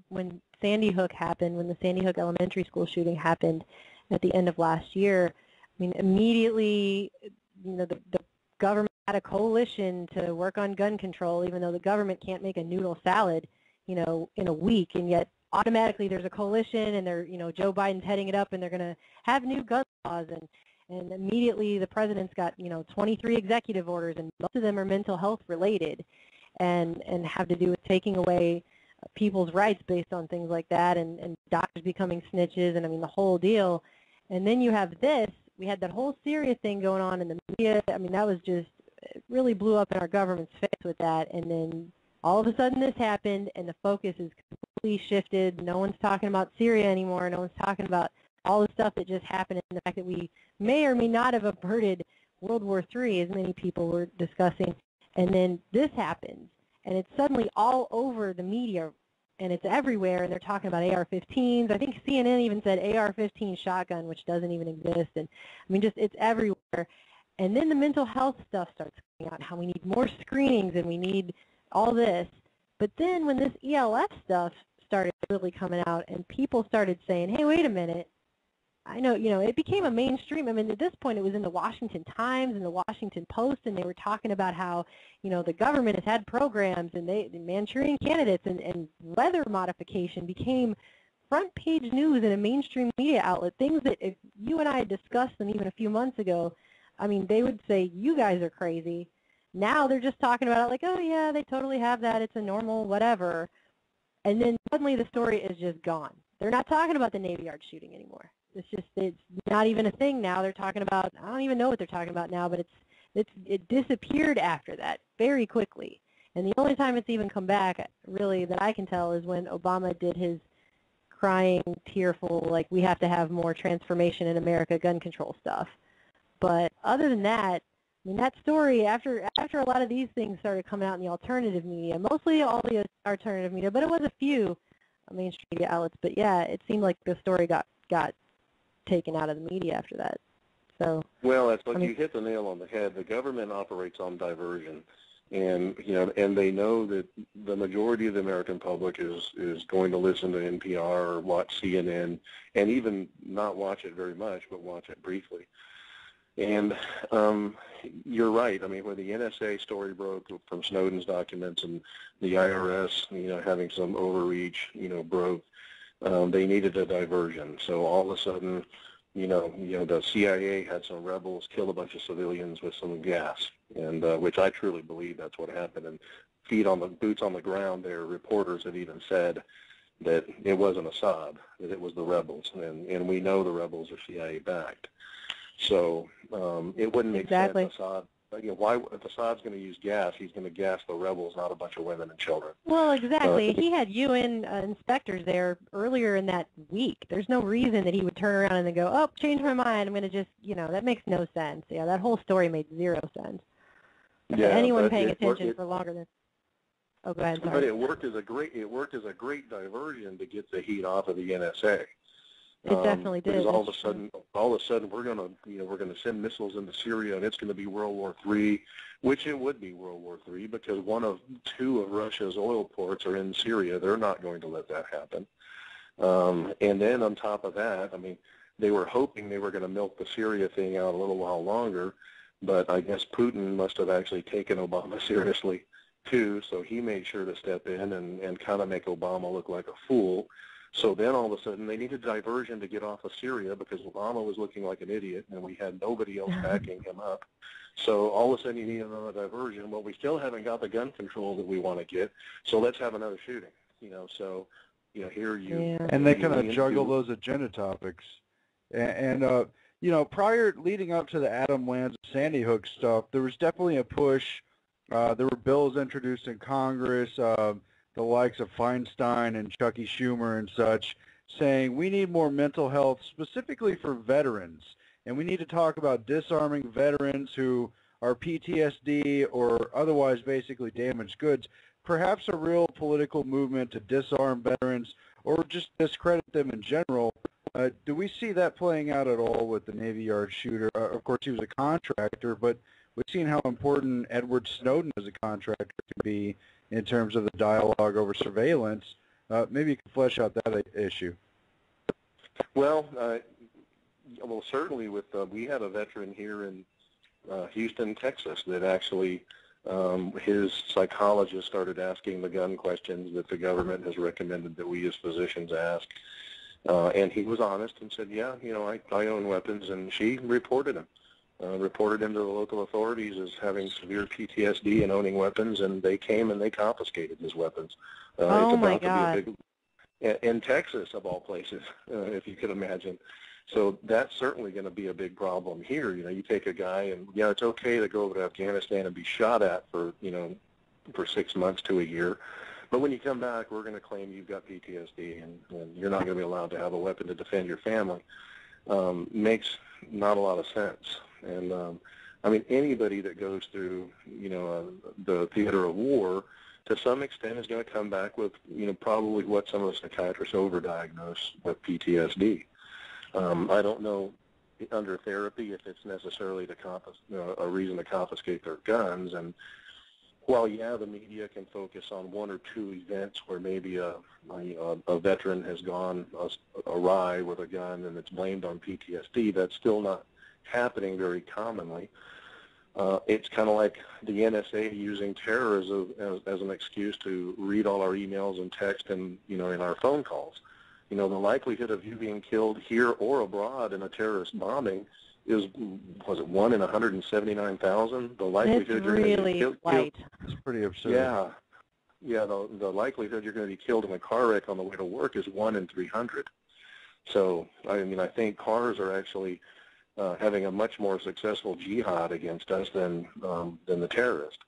when Sandy Hook happened, when the Sandy Hook Elementary School shooting happened at the end of last year, I mean, immediately, the government had a coalition to work on gun control, even though the government can't make a noodle salad, in a week, and yet automatically there's a coalition, and Joe Biden's heading it up, and they're going to have new gun laws, and immediately the president's got 23 executive orders, and most of them are mental health related, and have to do with taking away people's rights based on things like that, and doctors becoming snitches, and I mean the whole deal. And then you have this. We had that whole Syria thing going on in the media. I mean, that was just, it really blew up in our government's face with that. And then all of a sudden this happened, and the focus is completely shifted. No one's talking about Syria anymore. No one's talking about all the stuff that just happened, and the fact that we may or may not have averted World War III, as many people were discussing. And then this happens, and it's suddenly all over the media, and it's everywhere, and they're talking about AR-15s. I think CNN even said AR-15 shotgun, which doesn't even exist. And I mean, just it's everywhere. And then the mental health stuff starts coming out, how we need more screenings and we need all this. But then when this ELF stuff started really coming out and people started saying, hey, wait a minute, I know, it became a mainstream. I mean, at this point, it was in the Washington Times and the Washington Post, and they were talking about how, the government has had programs, and the Manchurian candidates and weather modification became front page news in a mainstream media outlet, things that if you and I had discussed them even a few months ago, I mean, they would say, you guys are crazy. Now they're just talking about it like, oh, yeah, they totally have that. It's a normal whatever. And then suddenly the story is just gone. They're not talking about the Navy Yard shooting anymore. It's not even a thing now. They're talking about, I don't even know what they're talking about now, but it disappeared after that very quickly. And the only time it's even come back, really, that I can tell is when Obama did his crying, tearful, like, we have to have more transformation in America gun control stuff. But other than that, I mean, that story, after a lot of these things started coming out in the alternative media, mostly all the alternative media, but it was a few mainstream media outlets. But yeah, it seemed like the story got taken out of the media after that. So well, that's like, you hit the nail on the head. The government operates on diversion, and and they know that the majority of the American public is going to listen to NPR or watch CNN, and even not watch it very much, but watch it briefly. And you're right. I mean, when the NSA story broke from Snowden's documents, and the IRS, having some overreach, broke, they needed a diversion. So all of a sudden, the CIA had some rebels kill a bunch of civilians with some gas, and which I truly believe that's what happened. And boots on the ground, there are reporters that even said that it wasn't Assad, that it was the rebels, and we know the rebels are CIA backed. So it wouldn't make sense. Assad, why, if Assad's going to use gas, he's going to gas the rebels, not a bunch of women and children. Well, exactly. He had UN inspectors there earlier in that week. There's no reason that he would turn around and then go, oh, change my mind. I'm going to just, that makes no sense. Yeah, that whole story made zero sense. Yeah, anyone paying attention for longer than. Oh, go ahead. Sorry. But it worked as a great diversion to get the heat off of the NSA. It definitely did. Because all of a sudden, we're gonna send missiles into Syria, and it's going to be World War III, which it would be World War III, because two of Russia's oil ports are in Syria. They're not going to let that happen. And then on top of that, I mean, they were hoping they were going to milk the Syria thing out a little while longer, but I guess Putin must have actually taken Obama seriously too, so he made sure to step in and kind of make Obama look like a fool. So then all of a sudden they needed diversion to get off of Syria because Obama was looking like an idiot and we had nobody else backing him up. So all of a sudden you need another diversion. Well, we still haven't got the gun control that we want to get, so let's have another shooting. So here you... And they kind of juggle those agenda topics. And leading up to the Adam Lanza Sandy Hook stuff, there was definitely a push. There were bills introduced in Congress, the likes of Feinstein and Chucky Schumer and such, saying we need more mental health specifically for veterans. And we need to talk about disarming veterans who are PTSD or otherwise basically damaged goods. Perhaps a real political movement to disarm veterans or just discredit them in general. Do we see that playing out at all with the Navy Yard shooter? Of course, he was a contractor, but we've seen how important Edward Snowden as a contractor can be in terms of the dialogue over surveillance. Maybe you can flesh out that issue. Well, certainly we had a veteran here in Houston, Texas, that actually his psychologist started asking the gun questions that the government has recommended that we as physicians ask. And he was honest and said, yeah, I own weapons, and she reported him. Reported him to the local authorities as having severe PTSD and owning weapons, and they came and they confiscated his weapons. Oh, my God. In Texas, of all places, if you could imagine. So that's certainly going to be a big problem here. You take a guy, and it's okay to go over to Afghanistan and be shot at for 6 months to a year. But when you come back, we're going to claim you've got PTSD, and you're not going to be allowed to have a weapon to defend your family. Makes not a lot of sense. And anybody that goes through, the theater of war, to some extent is going to come back with, probably what some of the psychiatrists overdiagnose with PTSD. I don't know under therapy if it's necessarily a reason to confiscate their guns. And while, the media can focus on one or two events where maybe a veteran has gone awry with a gun and it's blamed on PTSD, that's still not happening very commonly. It's kind of like the NSA using terror as an excuse to read all our emails and text and, in our phone calls. The likelihood of you being killed here or abroad in a terrorist bombing is, was it 1 in 179,000? The likelihood you're going to be killed. It's pretty absurd. Yeah. The likelihood you're going to be killed in a car wreck on the way to work is 1 in 300. So, I think cars are actually having a much more successful jihad against us than the terrorist.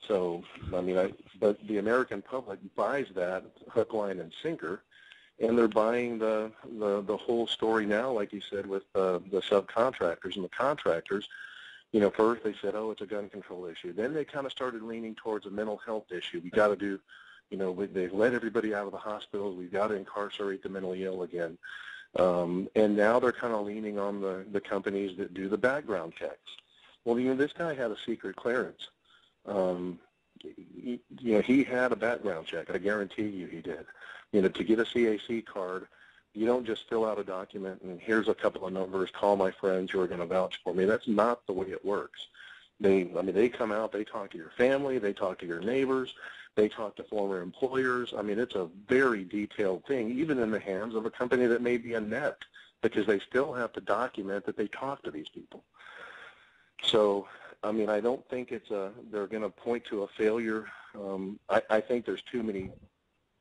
So, but the American public buys that hook, line, and sinker, and they're buying the whole story now, like you said, with the subcontractors and the contractors. First they said, oh, it's a gun control issue. Then they kind of started leaning towards a mental health issue. We got to do, they've let everybody out of the hospitals. We've got to incarcerate the mentally ill again. And now they're kind of leaning on the companies that do the background checks. Well, this guy had a secret clearance. He had a background check. I guarantee you he did. To get a CAC card, you don't just fill out a document and here's a couple of numbers, call my friends who are going to vouch for me. That's not the way it works. They come out, they talk to your family, they talk to your neighbors, they talk to former employers. It's a very detailed thing, even in the hands of a company that may be inept, because they still have to document that they talk to these people. So, I don't think they're going to point to a failure. I think there's too many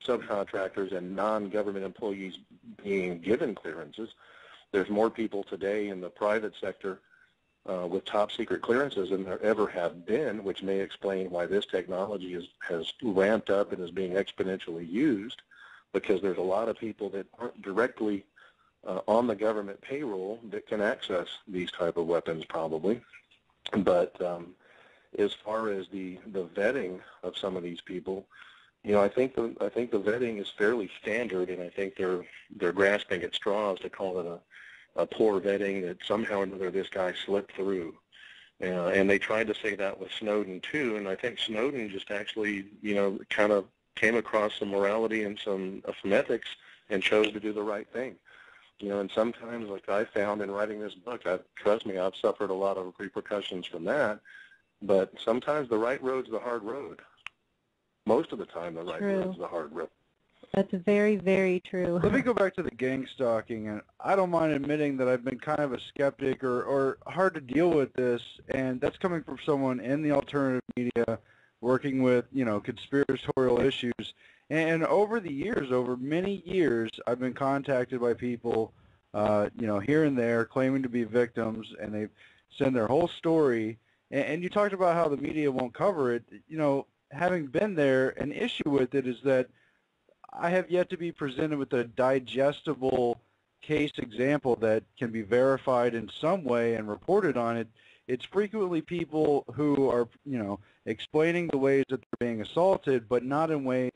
subcontractors and non-government employees being given clearances. There's more people today in the private sector with top secret clearances than there ever have been, which may explain why this technology has ramped up and is being exponentially used, because there's a lot of people that aren't directly on the government payroll that can access these type of weapons probably. But as far as the vetting of some of these people, I think the vetting is fairly standard, and I think they're grasping at straws to call it a poor vetting, that somehow or another this guy slipped through. And they tried to say that with Snowden too, and I think Snowden just actually, kind of came across some morality and some ethics and chose to do the right thing. You know, and sometimes, like I found in writing this book, trust me, I've suffered a lot of repercussions from that. But sometimes the right road's the hard road. Most of the time, the right road's the hard road. That's very, very true. Let me go back to the gang stalking, and I don't mind admitting that I've been kind of a skeptic or hard to deal with this, and that's coming from someone in the alternative media working with, you know, conspiratorial issues. And over the years, over many years, I've been contacted by people, you know, here and there claiming to be victims, and they send their whole story. And you talked about how the media won't cover it. You know, having been there, an issue with it is that I have yet to be presented with a digestible case example that can be verified in some way and reported on it. It's frequently people who are, you know, explaining the ways that they're being assaulted, but not in ways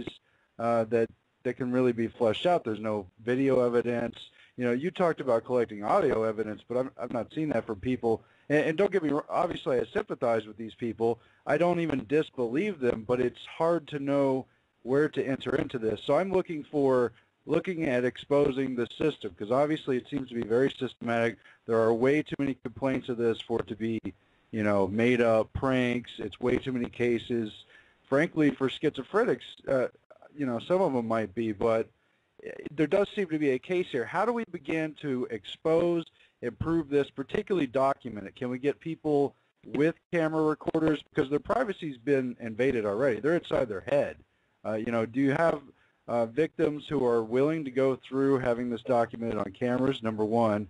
that can really be fleshed out. There's no video evidence. You know, you talked about collecting audio evidence, but I've not seen that from people. And don't get me wrong, obviously I sympathize with these people. I don't even disbelieve them, but it's hard to know where to enter into this. So I'm looking at exposing the system, because obviously it seems to be very systematic. There are way too many complaints of this for it to be, you know, made up pranks. It's way too many cases. Frankly, for schizophrenics, you know, some of them might be, but there does seem to be a case here. How do we begin to expose, improve this, particularly document it? Can we get people with camera recorders? Because their privacy's been invaded already. They're inside their head. You know, do you have victims who are willing to go through having this documented on cameras, number one?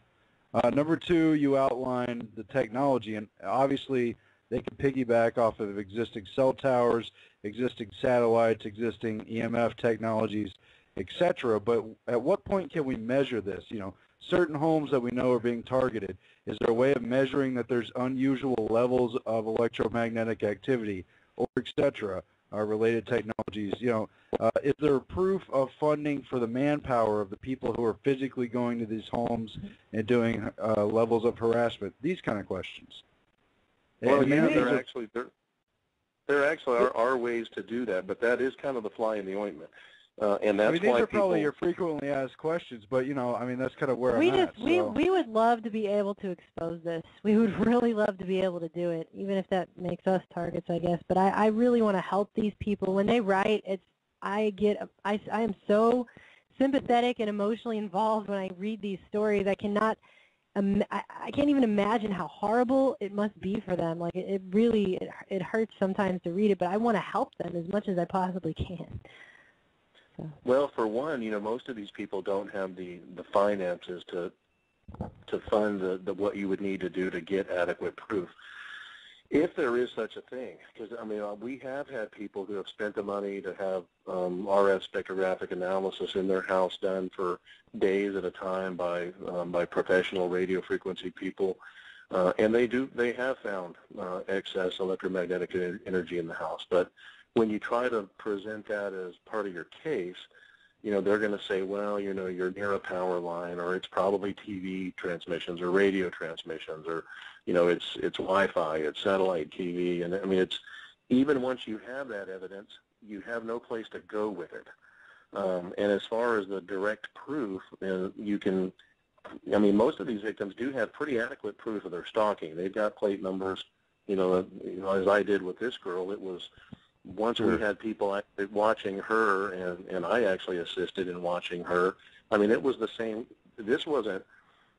Number two, you outline the technology, and obviously they can piggyback off of existing cell towers, existing satellites, existing EMF technologies, etc. But at what point can we measure this? You know, certain homes that we know are being targeted. Is there a way of measuring that there's unusual levels of electromagnetic activity, or etc., related technologies? You know, is there proof of funding for the manpower of the people who are physically going to these homes and doing levels of harassment? These kind of questions. Well, yeah, there actually are ways to do that, but that is kind of the fly in the ointment. And that's these are probably your frequently asked questions, but, you know, I mean, that's kind of where I'm at. We would love to be able to expose this. We would really love to be able to do it, even if that makes us targets, I guess. But I really want to help these people. When they write, I am so sympathetic and emotionally involved when I read these stories. I can't even imagine how horrible it must be for them. Like, it really hurts sometimes to read it, but I want to help them as much as I possibly can. Well, for one, you know, most of these people don't have the finances to fund the what you would need to do to get adequate proof, if there is such a thing. Because, I mean, we have had people who have spent the money to have RF spectrographic analysis in their house done for days at a time by professional radio frequency people, and they have found excess electromagnetic energy in the house. But when you try to present that as part of your case, you know, they're going to say, well, you know, you're near a power line, or it's probably TV transmissions or radio transmissions, or, you know, it's Wi-Fi, it's satellite TV. And I mean, it's, even once you have that evidence, you have no place to go with it. And as far as the direct proof, you can, I mean, most of these victims do have pretty adequate proof of their stalking. They've got plate numbers, you know, as I did with this girl. It was, once we had people watching her, and I actually assisted in watching her. I mean, it was the same. This wasn't,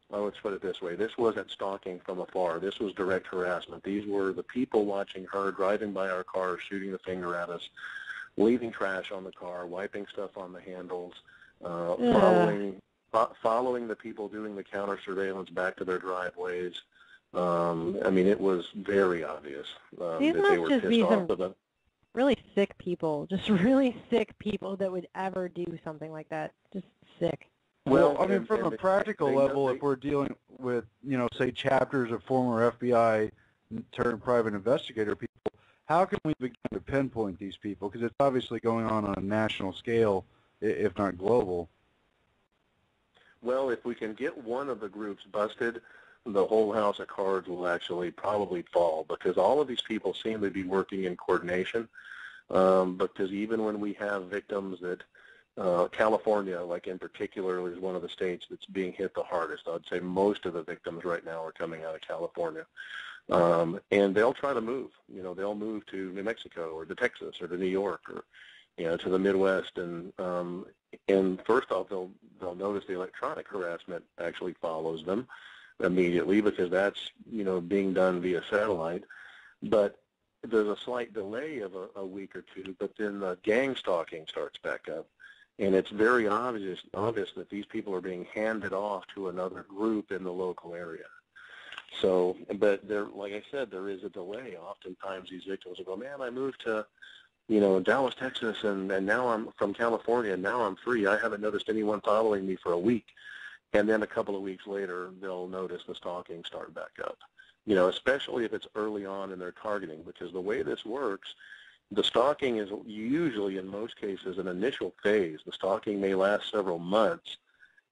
well, let's put it this way, this wasn't stalking from afar. This was direct harassment. These were the people watching her, driving by our car, shooting the finger at us, leaving trash on the car, wiping stuff on the handles, following the people doing the counter surveillance back to their driveways. I mean, it was very obvious that they were pissed off of it. Really sick people, just really sick people that would ever do something like that. Just sick. Well, I mean, from a practical level, if we're dealing with, you know, say chapters of former FBI turned private investigator people, how can we begin to pinpoint these people? Because it's obviously going on a national scale, if not global. Well, if we can get one of the groups busted, the whole house of cards will actually probably fall, because all of these people seem to be working in coordination. Because even when we have victims that California, like in particular, is one of the states that's being hit the hardest. I'd say most of the victims right now are coming out of California. And they'll try to move. You know, they'll move to New Mexico or to Texas or to New York or, you know, to the Midwest. And first off, they'll notice the electronic harassment actually follows them immediately because that's, you know, being done via satellite. But there's a slight delay of a week or two, but then the gang stalking starts back up. And it's very obvious that these people are being handed off to another group in the local area. So, but there, like I said, there is a delay. Oftentimes these victims will go, man, I moved to, you know, Dallas, Texas, and now I'm from California, and now I'm free. I haven't noticed anyone following me for a week. And then a couple of weeks later, they'll notice the stalking start back up. You know, especially if it's early on in their targeting, because the way this works, the stalking is usually, in most cases, an initial phase. The stalking may last several months,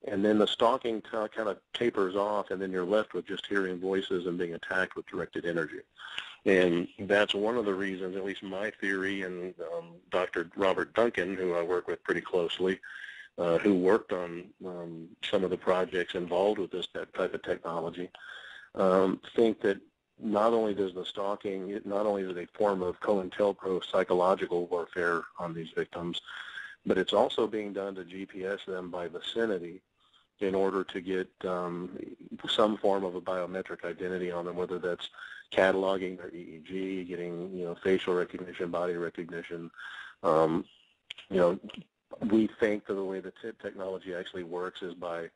and then the stalking kind of tapers off, and then you're left with just hearing voices and being attacked with directed energy. And that's one of the reasons, at least my theory, and Dr. Robert Duncan, who I work with pretty closely, who worked on some of the projects involved with this type of technology, think that not only does the stalking, not only is it a form of COINTELPRO psychological warfare on these victims, but it's also being done to GPS them by vicinity in order to get some form of a biometric identity on them, whether that's cataloging their EEG, getting, you know, facial recognition, body recognition. You know, we think that the way the technology actually works is by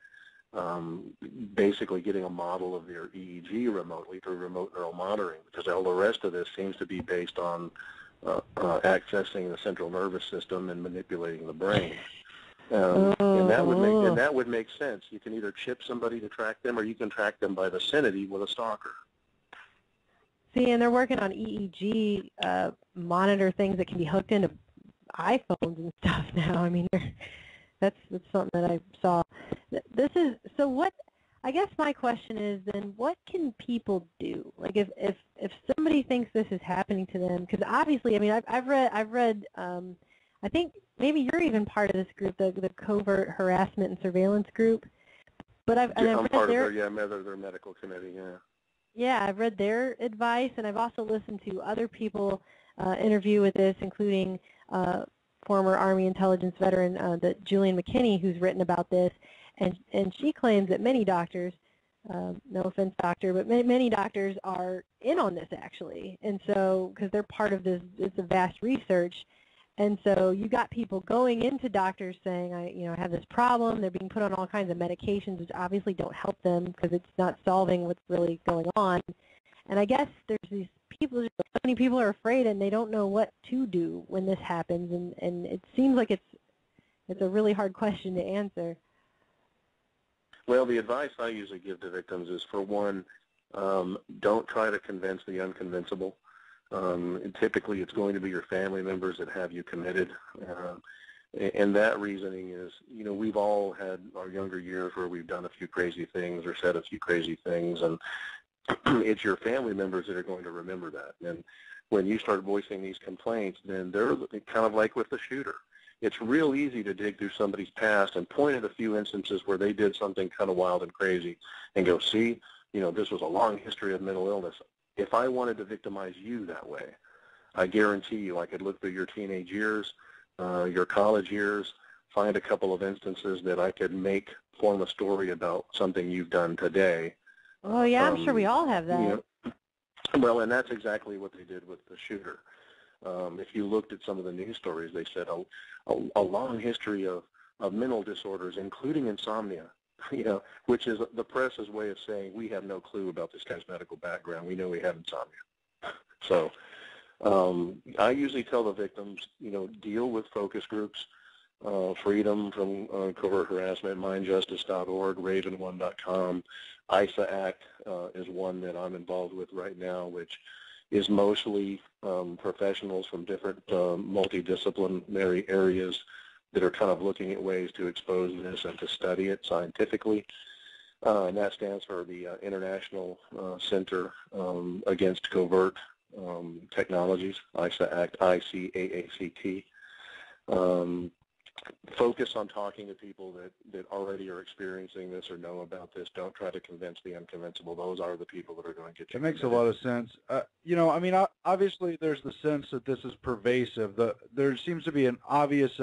basically getting a model of your EEG remotely through remote neural monitoring, because all the rest of this seems to be based on accessing the central nervous system and manipulating the brain. And that would make sense. You can either chip somebody to track them, or you can track them by vicinity with a stalker. See, and they're working on EEG monitor things that can be hooked into iPhones and stuff now. I mean, that's something that I saw. This is so. What I guess my question is then, what can people do? Like, if somebody thinks this is happening to them, because obviously, I mean, I've read. I think maybe you're even part of this group, the Covert Harassment and Surveillance Group. But I'm part of their medical committee. Yeah. Yeah, I've read their advice, and I've also listened to other people interview with this, including former Army intelligence veteran Julian McKinney, who's written about this, and she claims that many doctors, no offense, doctor, but many doctors are in on this actually, and so because they're part of this, it's a vast research. And so you got people going into doctors saying, I have this problem. They're being put on all kinds of medications, which obviously don't help them because it's not solving what's really going on. And I guess there's these people, so many people are afraid and they don't know what to do when this happens. And it seems like it's a really hard question to answer. Well, the advice I usually give to victims is, for one, don't try to convince the unconvincible. And typically it's going to be your family members that have you committed. And that reasoning is, you know, we've all had our younger years where we've done a few crazy things or said a few crazy things, and it's your family members that are going to remember that. And when you start voicing these complaints, then they're kind of like with the shooter. It's real easy to dig through somebody's past and point at a few instances where they did something kind of wild and crazy and go, see, you know, this was a long history of mental illness. If I wanted to victimize you that way, I guarantee you I could look through your teenage years, your college years, find a couple of instances that I could form a story about something you've done today. Oh, yeah, I'm sure we all have that. You know, well, and that's exactly what they did with the shooter. If you looked at some of the news stories, they said a long history of mental disorders, including insomnia. You know, which is the press's way of saying we have no clue about this guy's medical background. We know he had insomnia. So I usually tell the victims, you know, deal with focus groups, Freedom from Covert Harassment, mindjustice.org, raven1.com. ISA Act is one that I'm involved with right now, which is mostly professionals from different multidisciplinary areas that are kind of looking at ways to expose this and to study it scientifically. And that stands for the International Center Against Covert Technologies, ISA Act, ICAACT. focus on talking to people that already are experiencing this or know about this. Don't try to convince the unconvincible. Those are the people that are going to get you. That makes a lot of sense. I mean, obviously there's the sense that this is pervasive. There seems to be an obvious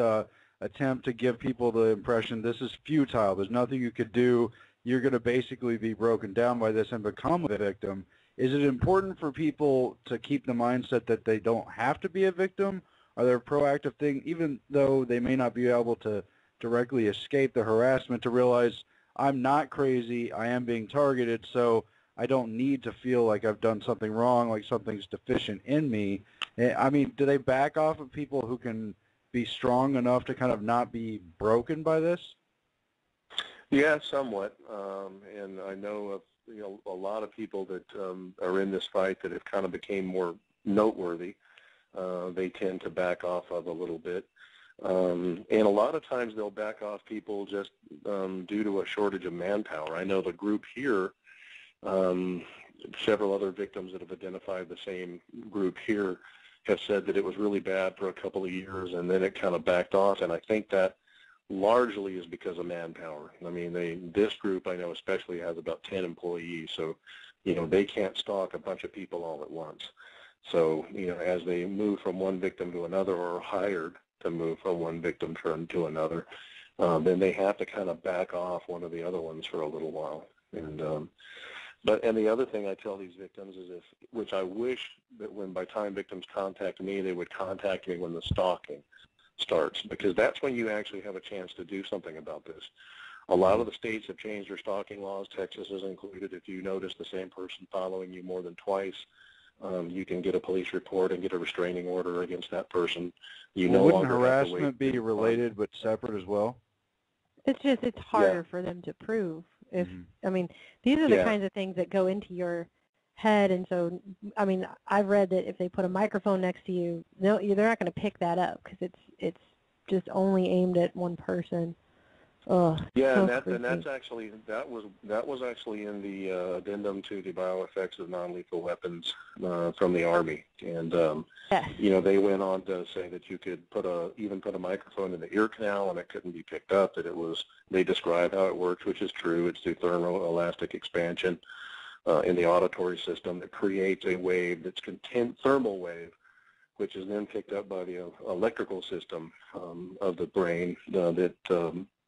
attempt to give people the impression this is futile. There's nothing you could do. You're going to basically be broken down by this and become a victim. Is it important for people to keep the mindset that they don't have to be a victim? Are there proactive things, even though they may not be able to directly escape the harassment, to realize I'm not crazy, I am being targeted, so I don't need to feel like I've done something wrong, like something's deficient in me? I mean, do they back off of people who can be strong enough to kind of not be broken by this? Yeah, somewhat. And I know of a lot of people that are in this fight that have kind of became more noteworthy. They tend to back off of a little bit. And a lot of times they'll back off people just due to a shortage of manpower. I know the group here, several other victims that have identified the same group here have said that it was really bad for a couple of years and then it kind of backed off. And I think that largely is because of manpower. I mean, this group I know especially has about 10 employees, so they can't stalk a bunch of people all at once. So as they move from one victim to another, or are hired to move from one victim to another, then they have to kind of back off one of the other ones for a little while. And and the other thing I tell these victims is, which I wish that when by time victims contact me, they would contact me when the stalking starts, because that's when you actually have a chance to do something about this. A lot of the states have changed their stalking laws. Texas is included. If you notice the same person following you more than twice, you can get a police report and get a restraining order against that person. Wouldn't harassment be related but separate as well? It's harder for them to prove. I mean, these are the kinds of things that go into your head, and so I mean, I've read that if they put a microphone next to you, they're not going to pick that up because it's just only aimed at one person. Oh, yeah, so and that's actually that was actually in the addendum to the bioeffects of non-lethal weapons from the Army, and yes. They went on to say that you could even put a microphone in the ear canal and it couldn't be picked up. They describe how it works, which is true. It's through thermoelastic expansion in the auditory system that creates a wave that's thermal wave, which is then picked up by the electrical system of the brain that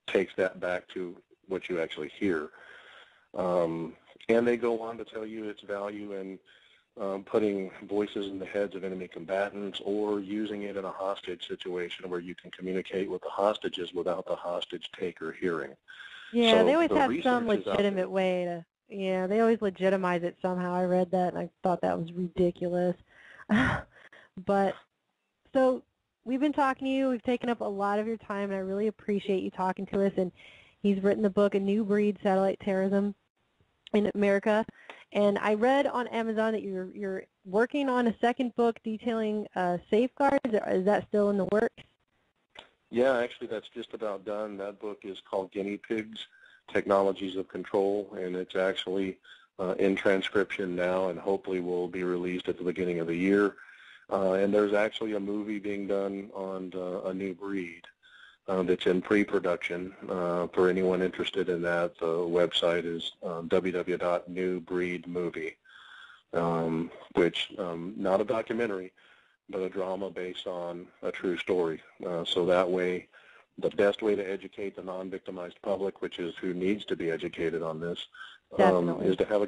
takes that back to what you actually hear. And they go on to tell you its value in putting voices in the heads of enemy combatants, or using it in a hostage situation where you can communicate with the hostages without the hostage taker hearing. Yeah, so they always the have research some is out legitimate way to, they always legitimize it somehow. I read that and I thought that was ridiculous. But, so we've been talking to you. We've taken up a lot of your time, and I really appreciate you talking to us. And he's written the book, A New Breed: Satellite Terrorism in America. And I read on Amazon that you're working on a second book detailing safeguards. Is that still in the works? Yeah, actually that's just about done. That book is called Guinea Pigs: Technologies of Control, and it's actually in transcription now, and hopefully will be released at the beginning of the year. And there's actually a movie being done on A New Breed that's in pre-production. For anyone interested in that, the website is www.newbreedmovie, which not a documentary, but a drama based on a true story. So that way, the best way to educate the non-victimized public, which is who needs to be educated on this, is to have a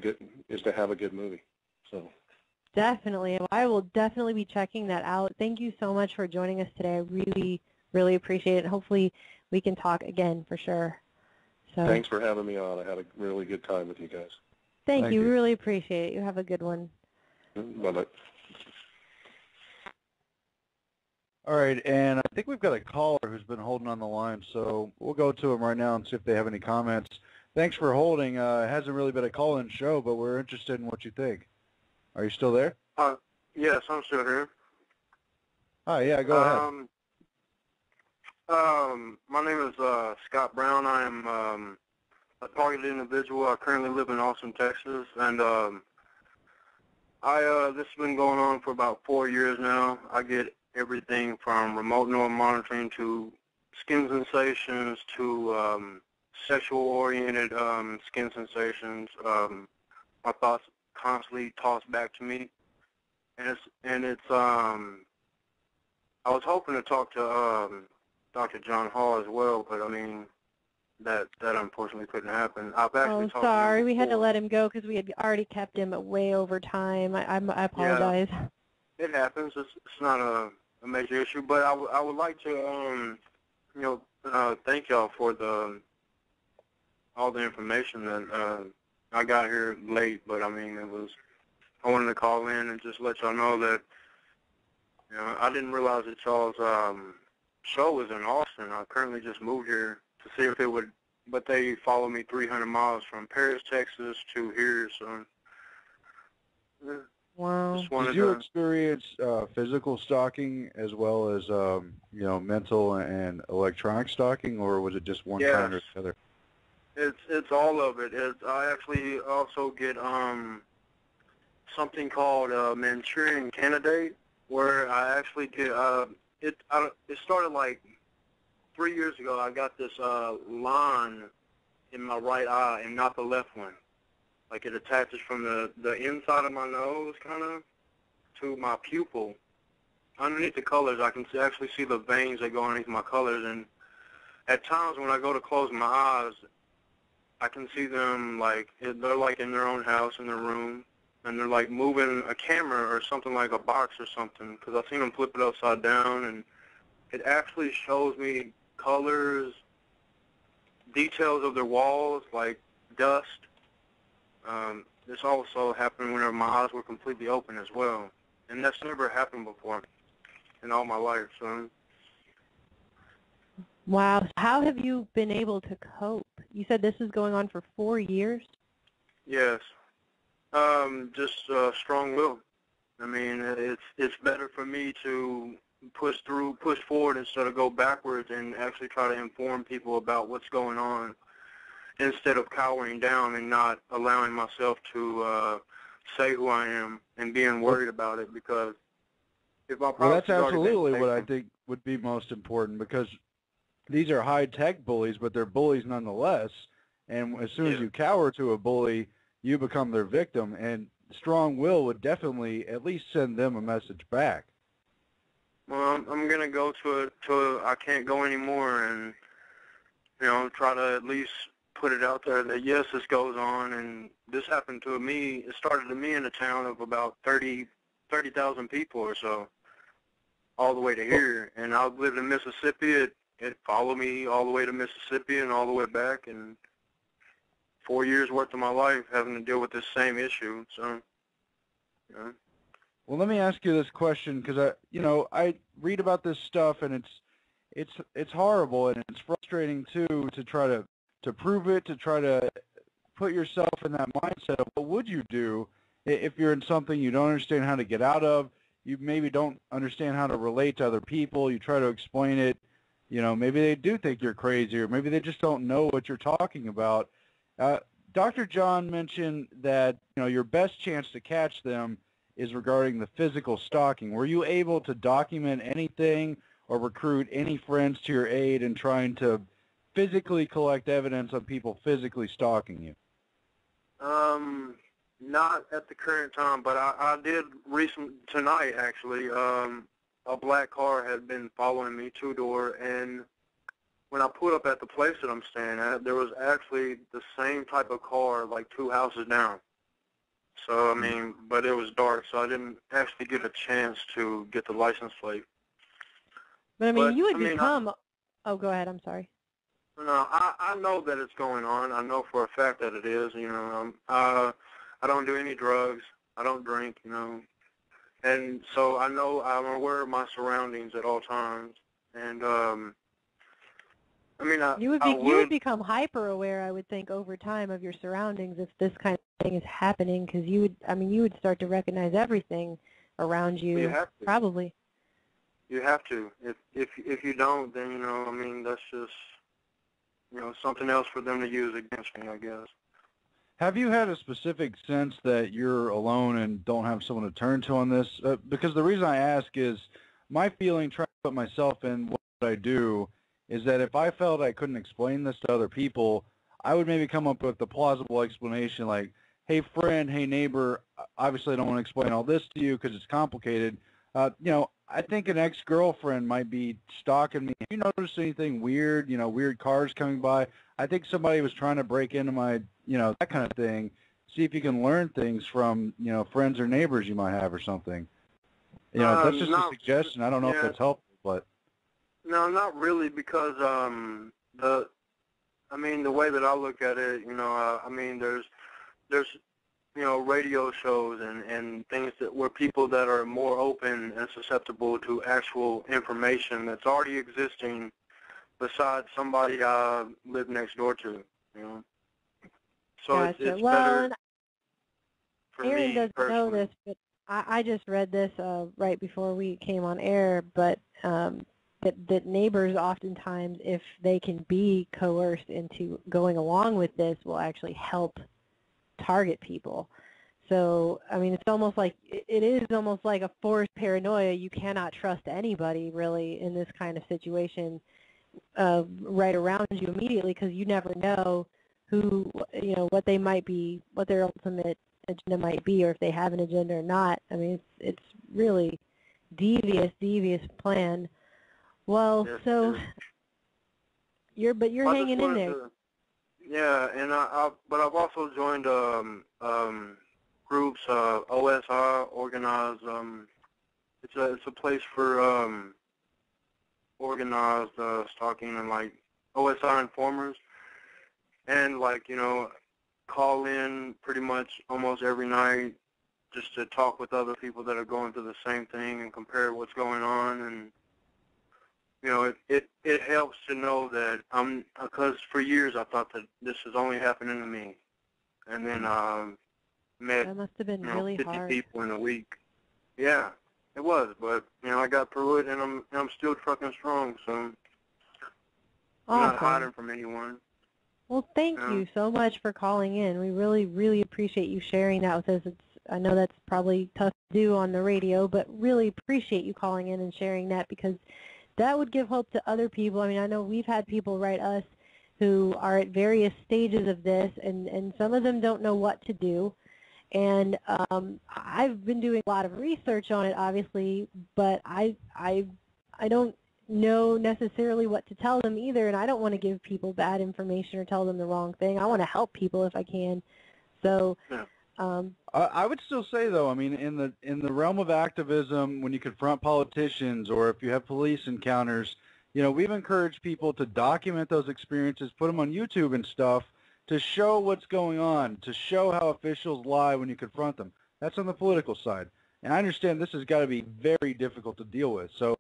good movie. So. Definitely. I will definitely be checking that out. Thank you so much for joining us today. I really, really appreciate it. Hopefully we can talk again for sure. So thanks for having me on. I had a really good time with you guys. Thank you. We really appreciate it. You have a good one. Bye-bye. All right, and I think we've got a caller who's been holding on the line, so we'll go to him right now and see if they have any comments. Thanks for holding. It hasn't really been a call-in show, but we're interested in what you think. Are you still there? Yes, I'm still here. Hi, yeah, go ahead. My name is Scott Brown. I am a targeted individual. I currently live in Austin, Texas, and this has been going on for about 4 years now. I get everything from remote neural monitoring to skin sensations to sexual-oriented skin sensations. My thoughts constantly tossed back to me, and it's I was hoping to talk to Dr. John Hall as well, but I mean that unfortunately couldn't happen. I've actually talked sorry, to him we had to before. let him go because we had already kept him way over time. I apologize. Yeah, it happens. It's not a major issue, but I would like to thank y'all for all the information that I got here late, but I mean I wanted to call in and just let y'all know that I didn't realize that y'all's show was in Austin. I currently just moved here to see if it would, but they follow me 300 miles from Paris, Texas to here, so Wow. just wanted Did you to. experience physical stalking as well as mental and electronic stalking, or was it just one kind or the other? It's all of it. I actually also get something called Manchurian Candidate, where I actually get it started like 3 years ago. I got this line in my right eye and not the left one. Like it attaches from the inside of my nose kind of to my pupil. Underneath the colors, I can actually see the veins that go underneath my colors, and at times when I go to close my eyes, I can see them like they're like in their own house in their room, and they're like moving a camera or something like a box or something, because I've seen them flip it upside down, and it actually shows me colors, details of their walls, like dust. This also happened whenever my eyes were completely open as well, and that's never happened before in all my life. So. Wow. How have you been able to cope? You said this is going on for 4 years? Yes. Just strong will. I mean, it's better for me to push forward instead of go backwards, and actually try to inform people about what's going on, instead of cowering down and not allowing myself to say who I am and being worried about it. Because if my Well, that's privacy's already been absolutely what I taken. think would be most important, because these are high-tech bullies, but they're bullies nonetheless. And as soon as you cower to a bully, you become their victim. And strong will would definitely at least send them a message back. Well, I'm gonna go to I can't go anymore, and try to at least put it out there that yes, this goes on, and this happened to me. It started to me in a town of about 30,000 people or so, all the way to here. And I lived in Mississippi. It followed me all the way to Mississippi and all the way back, and 4 years worth of my life having to deal with this same issue. So, Well, let me ask you this question, because I read about this stuff, and it's horrible, and it's frustrating too to try to prove it, to try to put yourself in that mindset of what would you do if you're in something you don't understand how to get out of, you maybe don't understand how to relate to other people, you try to explain it, maybe they do think you're crazy, or maybe they just don't know what you're talking about. Dr. John mentioned that your best chance to catch them is regarding the physical stalking. Were you able to document anything or recruit any friends to your aid in trying to physically collect evidence of people physically stalking you? Not at the current time, but I did tonight actually. A black car had been following me two-door, and when I pulled up at the place that I'm staying at, there was actually the same type of car like 2 houses down. So, I mean, but it was dark, so I didn't actually get a chance to get the license plate. But, I mean, you would become... Oh, go ahead. I'm sorry. No, I know that it's going on. I know for a fact that it is. I don't do any drugs. I don't drink, And so I'm aware of my surroundings at all times. And, you would become hyper aware, I would think, over time of your surroundings if this kind of thing is happening, because you would start to recognize everything around you. You have to. Probably. You have to. If you don't, then that's just something else for them to use against me, I guess. Have you had a specific sense that you're alone and don't have someone to turn to on this? Because the reason I ask is my feeling, trying to put myself in what I do, is that if I felt I couldn't explain this to other people, I would maybe come up with a plausible explanation like, hey, friend, hey, neighbor, obviously I don't want to explain all this to you because it's complicated. I think an ex-girlfriend might be stalking me. Have you noticed anything weird, weird cars coming by? I think somebody was trying to break into my, that kind of thing. See if you can learn things from, friends or neighbors you might have or something. That's just a suggestion. I don't know if that's helpful, but. No, not really, because the way that I look at it, there's radio shows and things where people that are more open and susceptible to actual information that's already existing besides somebody I live next door to, So gotcha. it's better for Aaron me doesn't personally. know this, but I just read this right before we came on air, but that neighbors oftentimes, if they can be coerced into going along with this, will actually help target people. So, it's almost like, it is almost like a forced paranoia. You cannot trust anybody, really, in this kind of situation right around you immediately, because you never know who, what they might be, what their ultimate agenda might be, or if they have an agenda or not. It's really devious plan. Well, Yes, so you're hanging in there. Yeah, and but I've also joined groups, OSI organized. It's a place for organized stalking and like OSI informers, and call in pretty much almost every night just to talk with other people that are going through the same thing and compare what's going on. And it helps to know that because for years I thought that this is only happening to me, and then met That must have been really 50 hard. people in a week. Yeah, it was, but I got through it, and I'm still trucking strong, so I'm not hiding from anyone. Well, thank you so much for calling in. We really, really appreciate you sharing that with us. I know that's probably tough to do on the radio, but really appreciate you calling in and sharing that, because that would give hope to other people. I know we've had people write us who are at various stages of this, and some of them don't know what to do. And I've been doing a lot of research on it, obviously, but I don't know necessarily what to tell them either, and I don't want to give people bad information or tell them the wrong thing. I want to help people if I can. So I would still say, though, in the realm of activism, when you confront politicians or if you have police encounters, we've encouraged people to document those experiences, put them on YouTube and stuff, to show what's going on, to show how officials lie when you confront them. That's on the political side. And I understand this has got to be very difficult to deal with. So,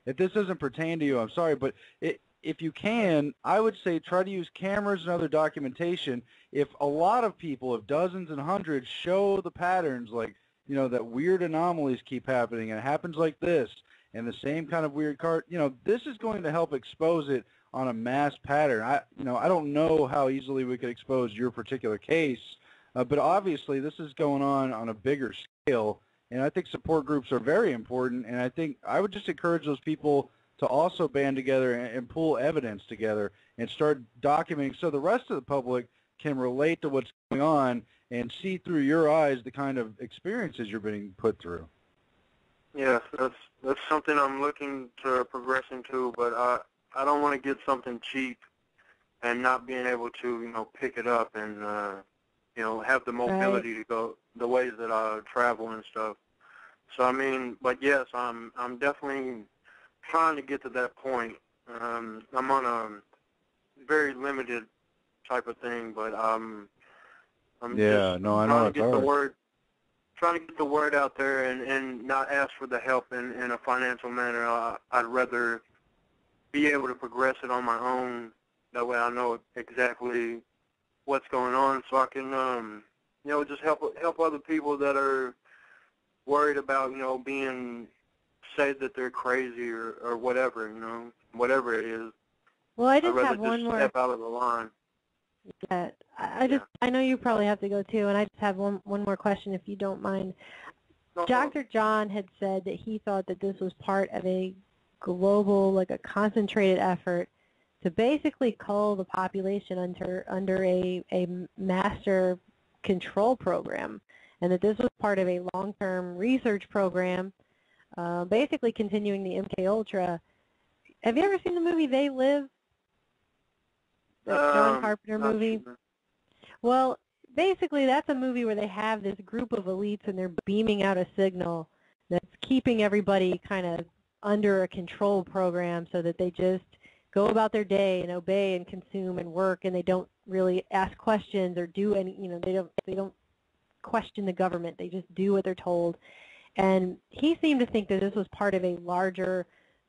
if this doesn't pertain to you, I'm sorry, but if you can, I would say try to use cameras and other documentation. If a lot of people, if dozens and hundreds, show the patterns, like, that weird anomalies keep happening, and it happens like this, and the same kind of weird card, this is going to help expose it on a mass pattern. I don't know how easily we could expose your particular case, but obviously this is going on a bigger scale, and I think support groups are very important, and I think I would just encourage those people to also band together and pull evidence together and start documenting so the rest of the public can relate to what's going on and see through your eyes the kind of experiences you're being put through. Yes, that's something I'm looking to progress into, but I don't want to get something cheap and not being able to, pick it up and, have the mobility to go the ways that I travel and stuff. So, but yes, I'm definitely trying to get to that point. I'm on a very limited type of thing, but I'm I know trying to get the word out there and not ask for the help in a financial manner. I'd rather be able to progress it on my own. That way I know exactly what's going on, so I can, just help other people that are worried about, being said that they're crazy or whatever, whatever it is. Well, I just I'd have rather one more. Step out of the line. Yeah, I know you probably have to go too, and I just have one more question, if you don't mind. No, Dr. John had said that he thought that this was part of a global, like a concentrated effort to basically cull the population under a master control program, and that this was part of a long-term research program, basically continuing the MK Ultra. Have you ever seen the movie They Live? The John Carpenter movie? Sure. Well, basically that's a movie where they have this group of elites and they're beaming out a signal that's keeping everybody kind of under a control program so that they just go about their day and obey and consume and work, and they don't really ask questions or do any, they don't question the government. They just do what they're told. And he seemed to think that this was part of a larger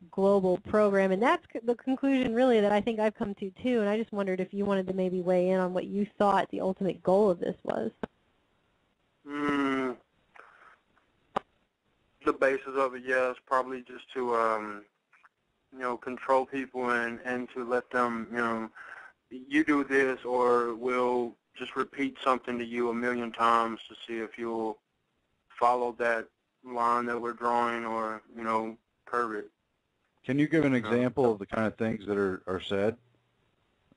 global program, and that's the conclusion really that I think I've come to too. And I just wondered if you wanted to maybe weigh in on what you thought the ultimate goal of this was. The basis of it, yes, probably just to control people and to let them, you do this, or we'll just repeat something to you a million times to see if you'll follow that line that we're drawing, or curve it. Can you give an example of the kind of things that are said,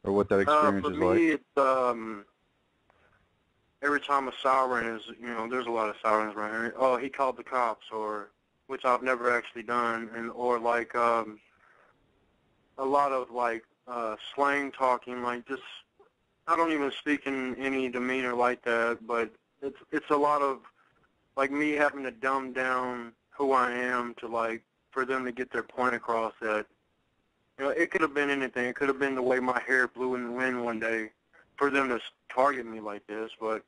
or what that experience is like? For me, it's every time a siren is, there's a lot of sirens around here. Oh, he called the cops, or which I've never actually done, or like a lot of like slang talking, like just I don't even speak in any demeanor like that, but it's a lot of like me having to dumb down who I am to like for them to get their point across that, it could have been anything. It could have been the way my hair blew in the wind one day for them to target me like this, but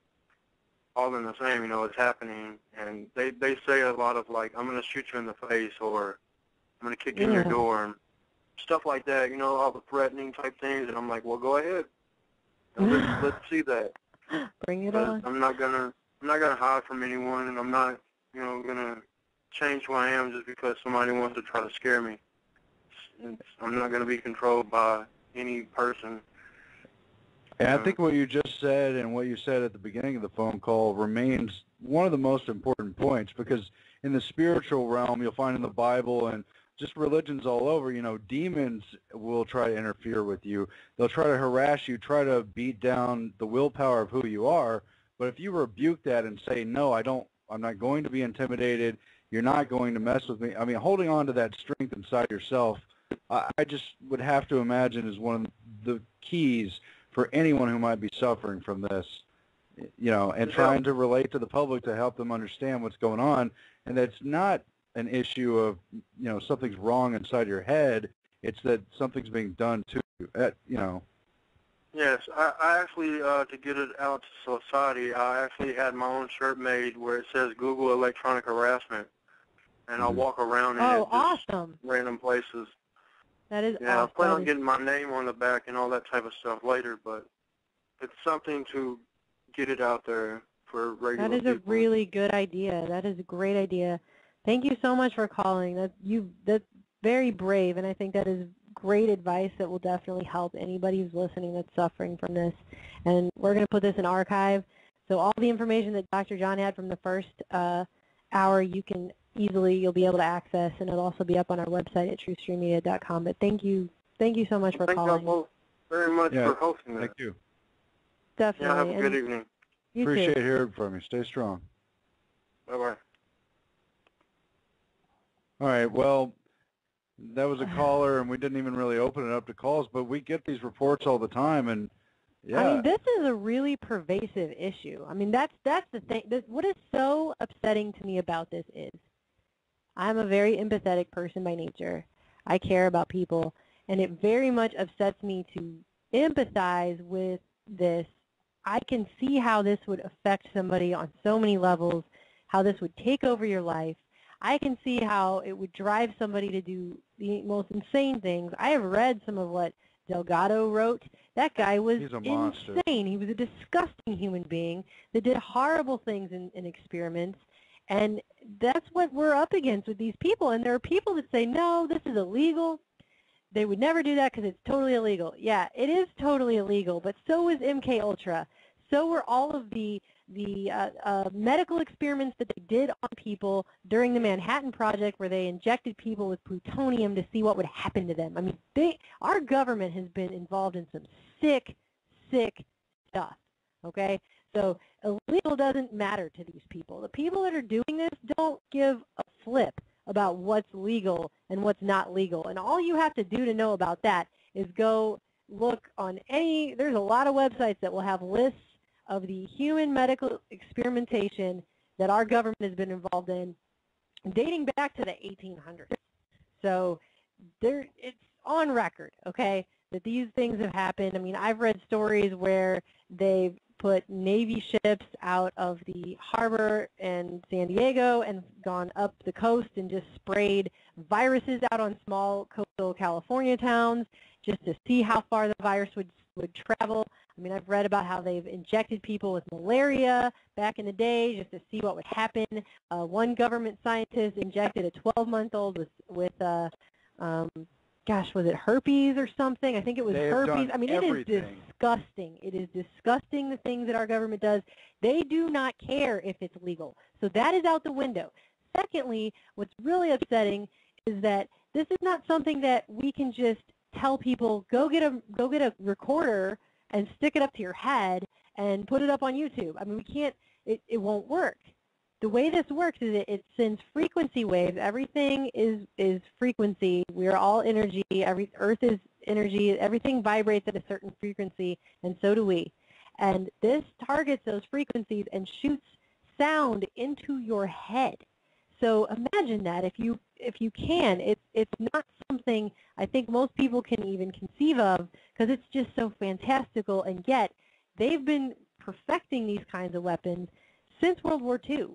all in the same, it's happening. And they say a lot of like, I'm going to shoot you in the face, or I'm going to kick in your door, and stuff like that, all the threatening type things. And I'm like, well, go ahead. Let's see that. Bring it but on. I'm not gonna hide from anyone, and I'm not, gonna change who I am just because somebody wants to try to scare me. I'm not going to be controlled by any person. And I think what you just said and what you said at the beginning of the phone call remains one of the most important points, because in the spiritual realm, you'll find in the Bible and just religions all over, demons will try to interfere with you. They'll try to harass you, try to beat down the willpower of who you are. But if you rebuke that and say, no, I'm not going to be intimidated, you're not going to mess with me. I mean, holding on to that strength inside yourself, I just would have to imagine is one of the keys for anyone who might be suffering from this, and trying to relate to the public to help them understand what's going on. And that's not an issue of, something's wrong inside your head. It's that something's being done to you, Yes, I actually, to get it out to society, I actually had my own shirt made where it says Google electronic harassment. And I'll walk around in awesome. Random places. That is awesome. I plan on getting getting my name on the back and all that type of stuff later, but it's something to get it out there for regular people. That is a really good idea. That is a great idea. Thank you so much for calling. That's very brave, and I think that is great advice that will definitely help anybody who's listening that's suffering from this. And we're going to put this in archive, so all the information that Dr. John had from the first hour, you'll be able to access, and it'll also be up on our website at truestreammedia.com. But thank you so much for calling. Thank you very much for hosting that. Thank you. Definitely. Yeah, have a good evening. You Appreciate too. hearing from you. Stay strong. Bye-bye. All right, well, that was a caller, and we didn't even really open it up to calls, but we get these reports all the time, and yeah. I mean, this is a really pervasive issue. I mean, that's the thing. What is so upsetting to me about this is I'm a very empathetic person by nature. I care about people, and it very much upsets me to empathize with this. I can see how this would affect somebody on so many levels, how this would take over your life. I can see how it would drive somebody to do the most insane things. I have read some of what Delgado wrote. That guy was insane. He was a disgusting human being that did horrible things in experiments. And that's what we're up against with these people. And there are people that say, no, this is illegal. They would never do that because it's totally illegal. Yeah, it is totally illegal, but so is MK Ultra. So were all of the medical experiments that they did on people during the Manhattan Project, where they injected people with plutonium to see what would happen to them. I mean, our government has been involved in some sick stuff, okay? So illegal doesn't matter to these people. The people that are doing this don't give a flip about what's legal and what's not legal. And all you have to do to know about that is go look on there's a lot of websites that will have lists of the human medical experimentation that our government has been involved in dating back to the 1800s. So it's on record, okay, that these things have happened. I mean, I've read stories where they've put Navy ships out of the harbor in San Diego and gone up the coast and just sprayed viruses out on small coastal California towns just to see how far the virus would travel. I mean, I've read about how they've injected people with malaria back in the day just to see what would happen. One government scientist injected a 12-month-old with gosh, was it herpes or something? I think it was herpes. I mean, it is disgusting. It is disgusting, the things that our government does. They do not care if it's legal. So that is out the window. Secondly, what's really upsetting is that this is not something that we can just tell people, go get a recorder and stick it up to your head and put it up on YouTube. I mean, we can't, it won't work. The way this works is it sends frequency waves. Everything is frequency. We are all energy. Earth is energy. Everything vibrates at a certain frequency, and so do we. And this targets those frequencies and shoots sound into your head. So imagine that if you can. It's not something I think most people can even conceive of, because it's just so fantastical, and yet they've been perfecting these kinds of weapons since World War II.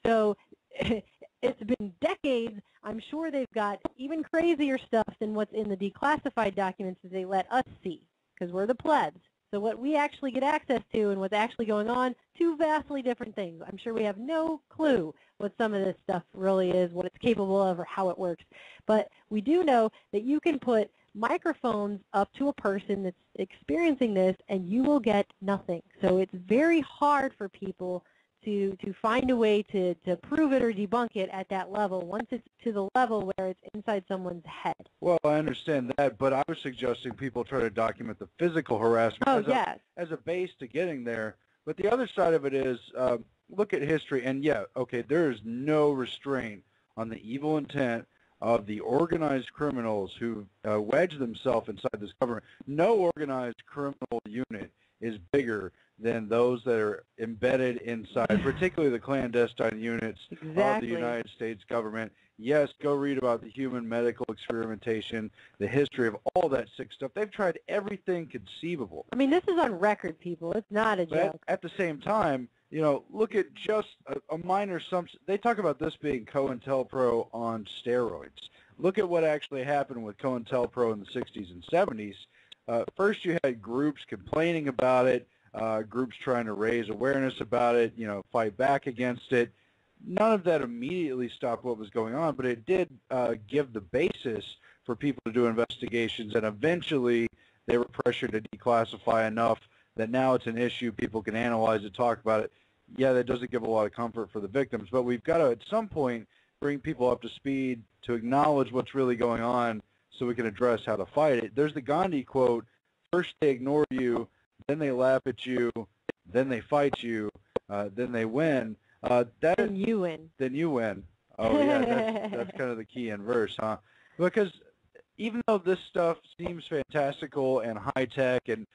So it's been decades. I'm sure they've got even crazier stuff than what's in the declassified documents that they let us see, because we're the plebs. So what we actually get access to and what's actually going on, two vastly different things. I'm sure we have no clue what some of this stuff really is, what it's capable of, or how it works. But we do know that you can put microphones up to a person that's experiencing this and you will get nothing. So it's very hard for people to find a way to prove it or debunk it at that level, once it's to the level where it's inside someone's head. Well, I understand that, but I was suggesting people try to document the physical harassment as a base to getting there. But the other side of it is, look at history, and yeah, okay, there is no restraint on the evil intent of the organized criminals who wedge themselves inside this government. No organized criminal unit is bigger than those that are embedded inside, particularly the clandestine units of the United States government. Yes, go read about the human medical experimentation, the history of all that sick stuff. They've tried everything conceivable. I mean, this is on record, people. It's not a joke. At the same time, you know, look at just a minor assumption. They talk about this being COINTELPRO on steroids. Look at what actually happened with COINTELPRO in the 60s and 70s. First, you had groups complaining about it, groups trying to raise awareness about it, you know, fight back against it. None of that immediately stopped what was going on, but it did give the basis for people to do investigations, and eventually they were pressured to declassify enough that now it's an issue, people can analyze it, talk about it. Yeah, that doesn't give a lot of comfort for the victims, but we've got to, at some point, bring people up to speed to acknowledge what's really going on so we can address how to fight it. There's the Gandhi quote, first they ignore you, then they laugh at you, then they fight you, then they win. Then you win. Then you win. Oh, yeah, that's kind of the key in verse, huh? Because even though this stuff seems fantastical and high-tech, and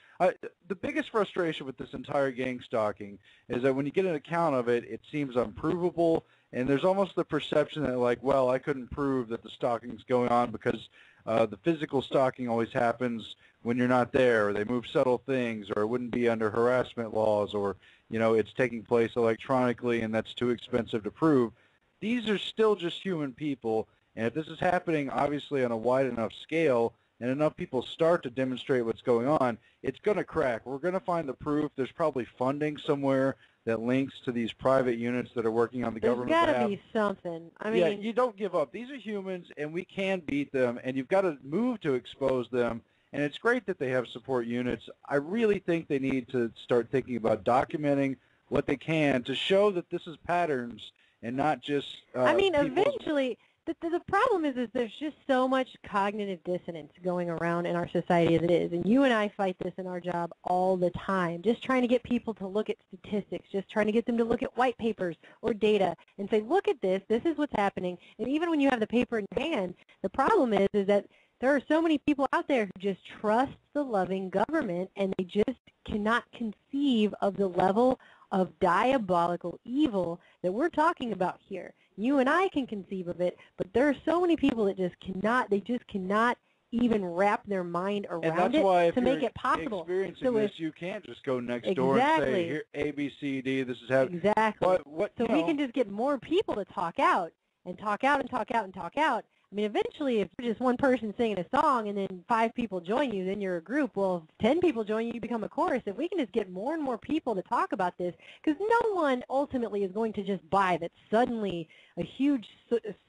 the biggest frustration with this entire gang stalking is that when you get an account of it, it seems unprovable, and there's almost the perception that, like, well, I couldn't prove that the stalking's going on because the physical stalking always happens when you're not there, or they move subtle things, or it wouldn't be under harassment laws, or, you know, it's taking place electronically and that's too expensive to prove. These are still just human people, and if this is happening obviously on a wide enough scale and enough people start to demonstrate what's going on, it's going to crack. We're going to find the proof. There's probably funding somewhere that links to these private units that are working on the government behalf. There's got to be something. I mean, yeah, you don't give up. These are humans, and we can beat them, and you've got to move to expose them. And it's great that they have support units. I really think they need to start thinking about documenting what they can to show that this is patterns and not just I mean, people's- eventually, the problem is there's just so much cognitive dissonance going around in our society as it is. And you and I fight this in our job all the time, just trying to get people to look at statistics, just trying to get them to look at white papers or data and say, look at this is what's happening. And even when you have the paper in your hand, the problem is that there are so many people out there who just trust the loving government, and they just cannot conceive of the level of diabolical evil that we're talking about here. You and I can conceive of it, but there are so many people that just cannot even wrap their mind around it to make it possible. Experiencing this, you can't just go next door and say, here, A, B, C, D, this is happening. Exactly. So we can just get more people to talk out and talk out and talk out and talk out. I mean, eventually, if you're just one person singing a song and then 5 people join you, then you're a group. Well, if 10 people join you, you become a chorus. If we can just get more and more people to talk about this, because no one ultimately is going to just buy that suddenly a huge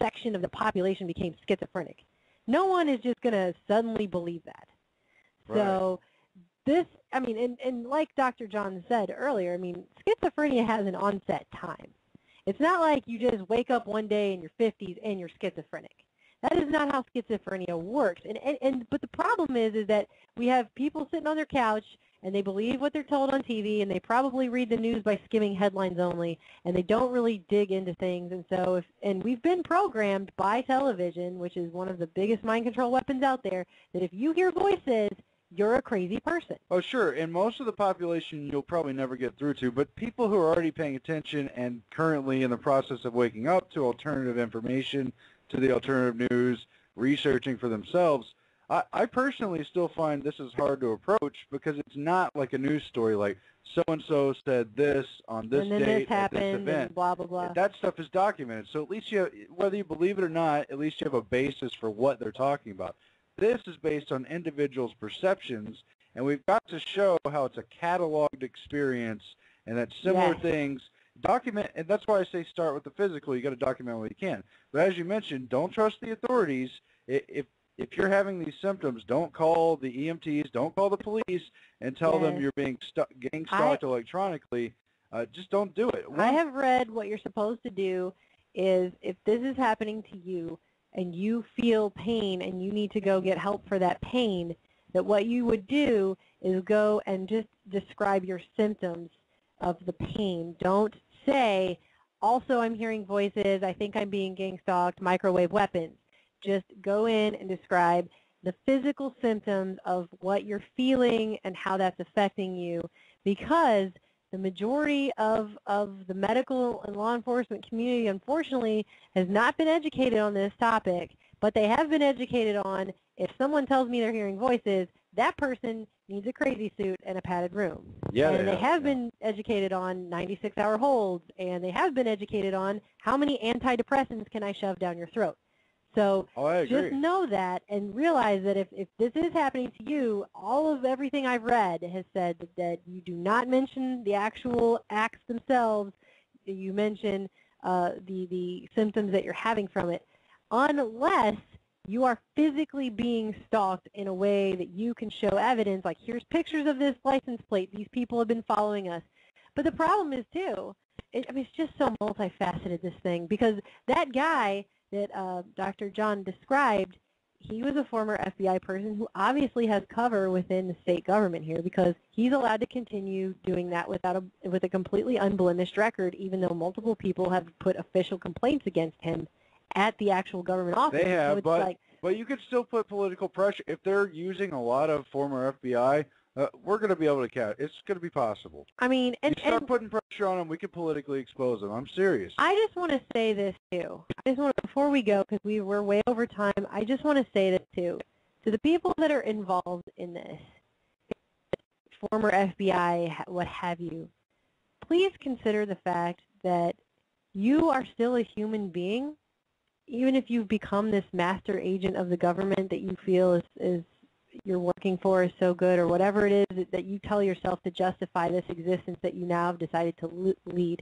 section of the population became schizophrenic. No one is just going to suddenly believe that. Right. So this, I mean, and like Dr. John said earlier, I mean, schizophrenia has an onset time. It's not like you just wake up one day in your 50s and you're schizophrenic. That is not how schizophrenia works. But the problem is that we have people sitting on their couch and they believe what they're told on TV, and they probably read the news by skimming headlines only, and they don't really dig into things. And so, and we've been programmed by television, which is one of the biggest mind control weapons out there, that if you hear voices, you're a crazy person. Oh, sure. And most of the population you'll probably never get through to, but people who are already paying attention and currently in the process of waking up to alternative information, to the alternative news, researching for themselves, I personally still find this is hard to approach because it's not like a news story like so-and-so said this on this date at this event. And blah, blah, blah. That stuff is documented. So at least you have, whether you believe it or not, at least you have a basis for what they're talking about. This is based on individuals' perceptions, and we've got to show how it's a cataloged experience and that similar things document, and that's why I say start with the physical. You got to document what you can. But as you mentioned, don't trust the authorities. If you're having these symptoms, don't call the EMTs, don't call the police and tell them you're being getting stalked electronically. Just don't do it. I have read what you're supposed to do is if this is happening to you and you feel pain and you need to go get help for that pain, that what you would do is go and just describe your symptoms of the pain. Don't say, also I'm hearing voices, I think I'm being gang stalked, microwave weapons. Just go in and describe the physical symptoms of what you're feeling and how that's affecting you, because the majority of the medical and law enforcement community, unfortunately, has not been educated on this topic, but they have been educated on if someone tells me they're hearing voices, that person needs a crazy suit and a padded room. Yeah, and they have been educated on 96-hour holds, and they have been educated on how many antidepressants can I shove down your throat. So just know that and realize that if this is happening to you, all of everything I've read has said that you do not mention the actual acts themselves. You mention the symptoms that you're having from it, unless you are physically being stalked in a way that you can show evidence, like here's pictures of this license plate, these people have been following us. But the problem is, too, it's just so multifaceted, this thing, because that guy that Dr. John described, he was a former FBI person who obviously has cover within the state government here, because he's allowed to continue doing that with a completely unblemished record, even though multiple people have put official complaints against him at the actual government office. They have, so but you could still put political pressure. If they're using a lot of former FBI, we're going to be able to catch. It's going to be possible. I mean, and you start putting pressure on them, we can politically expose them. I'm serious. I just want to say this too. Before we go, because we're way over time, I just want to say this too. To the people that are involved in this, former FBI, what have you, please consider the fact that you are still a human being, even if you've become this master agent of the government that you feel is you're working for is so good, or whatever it is that you tell yourself to justify this existence that you now have decided to lead.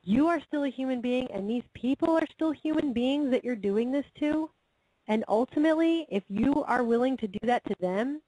You are still a human being, and these people are still human beings that you're doing this to, And ultimately, if you are willing to do that to them,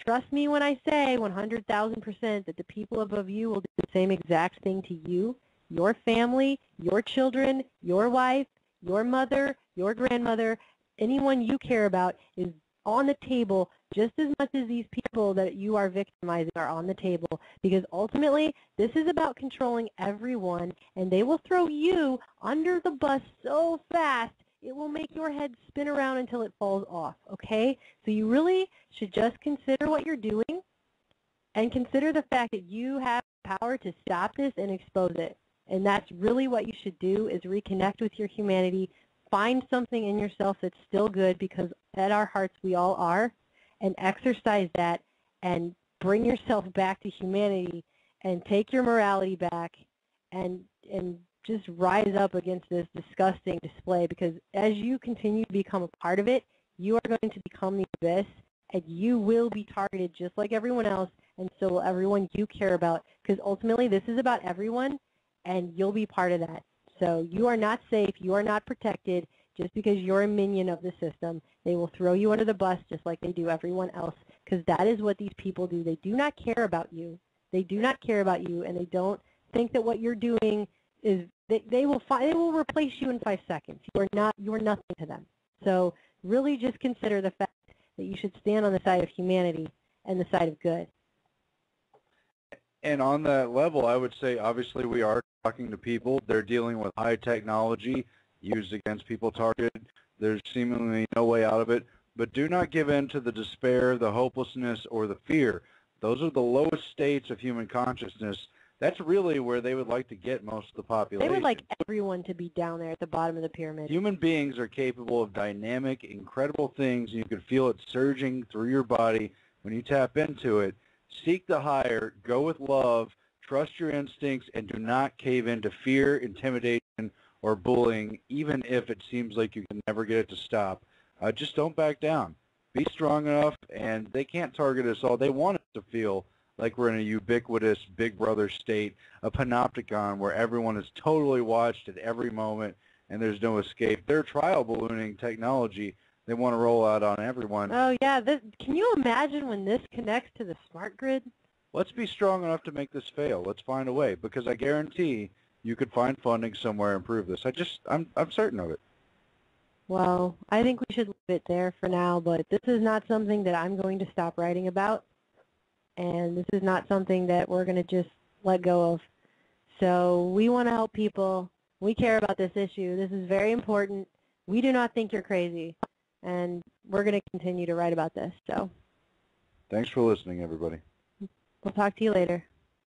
trust me when I say 100,000% that the people above you will do the same exact thing to you, your family, your children, your wife, your mother, your grandmother, anyone you care about is on the table just as much as these people that you are victimizing are on the table, because ultimately this is about controlling everyone, and they will throw you under the bus so fast it will make your head spin around until it falls off, okay? So you really should just consider what you're doing and consider the fact that you have the power to stop this and expose it. And that's really what you should do, is reconnect with your humanity, find something in yourself that's still good, because at our hearts we all are, and exercise that and bring yourself back to humanity and take your morality back and just rise up against this disgusting display, because as you continue to become a part of it, you are going to become the abyss, and you will be targeted just like everyone else, and so will everyone you care about, because ultimately this is about everyone, and you'll be part of that. So you are not safe, you are not protected just because you're a minion of the system. They will throw you under the bus just like they do everyone else, because that is what these people do. They do not care about you. They do not care about you, and they don't think that what you're doing is they will replace you in 5 seconds. You're nothing to them. So really just consider the fact that you should stand on the side of humanity and the side of good. And on that level, I would say obviously we are talking to people. They're dealing with high technology used against people targeted. There's seemingly no way out of it. But do not give in to the despair, the hopelessness, or the fear. Those are the lowest states of human consciousness. That's really where they would like to get most of the population. They would like everyone to be down there at the bottom of the pyramid. Human beings are capable of dynamic, incredible things, and you can feel it surging through your body when you tap into it. Seek the higher, go with love, trust your instincts, and do not cave into fear, intimidation, or bullying, even if it seems like you can never get it to stop. Just don't back down. Be strong enough, and they can't target us all. They want us to feel like we're in a ubiquitous Big Brother state, a panopticon where everyone is totally watched at every moment and there's no escape. Their trial ballooning technology they want to roll out on everyone. Oh, yeah. Can you imagine when this connects to the smart grid? Let's be strong enough to make this fail. Let's find a way, because I guarantee you could find funding somewhere and improve this. I'm certain of it. Well, I think we should leave it there for now, but this is not something that I'm going to stop writing about, and this is not something that we're going to just let go of. So we want to help people. We care about this issue. This is very important. We do not think you're crazy, and we're going to continue to write about this. So thanks for listening, everybody. We'll talk to you later.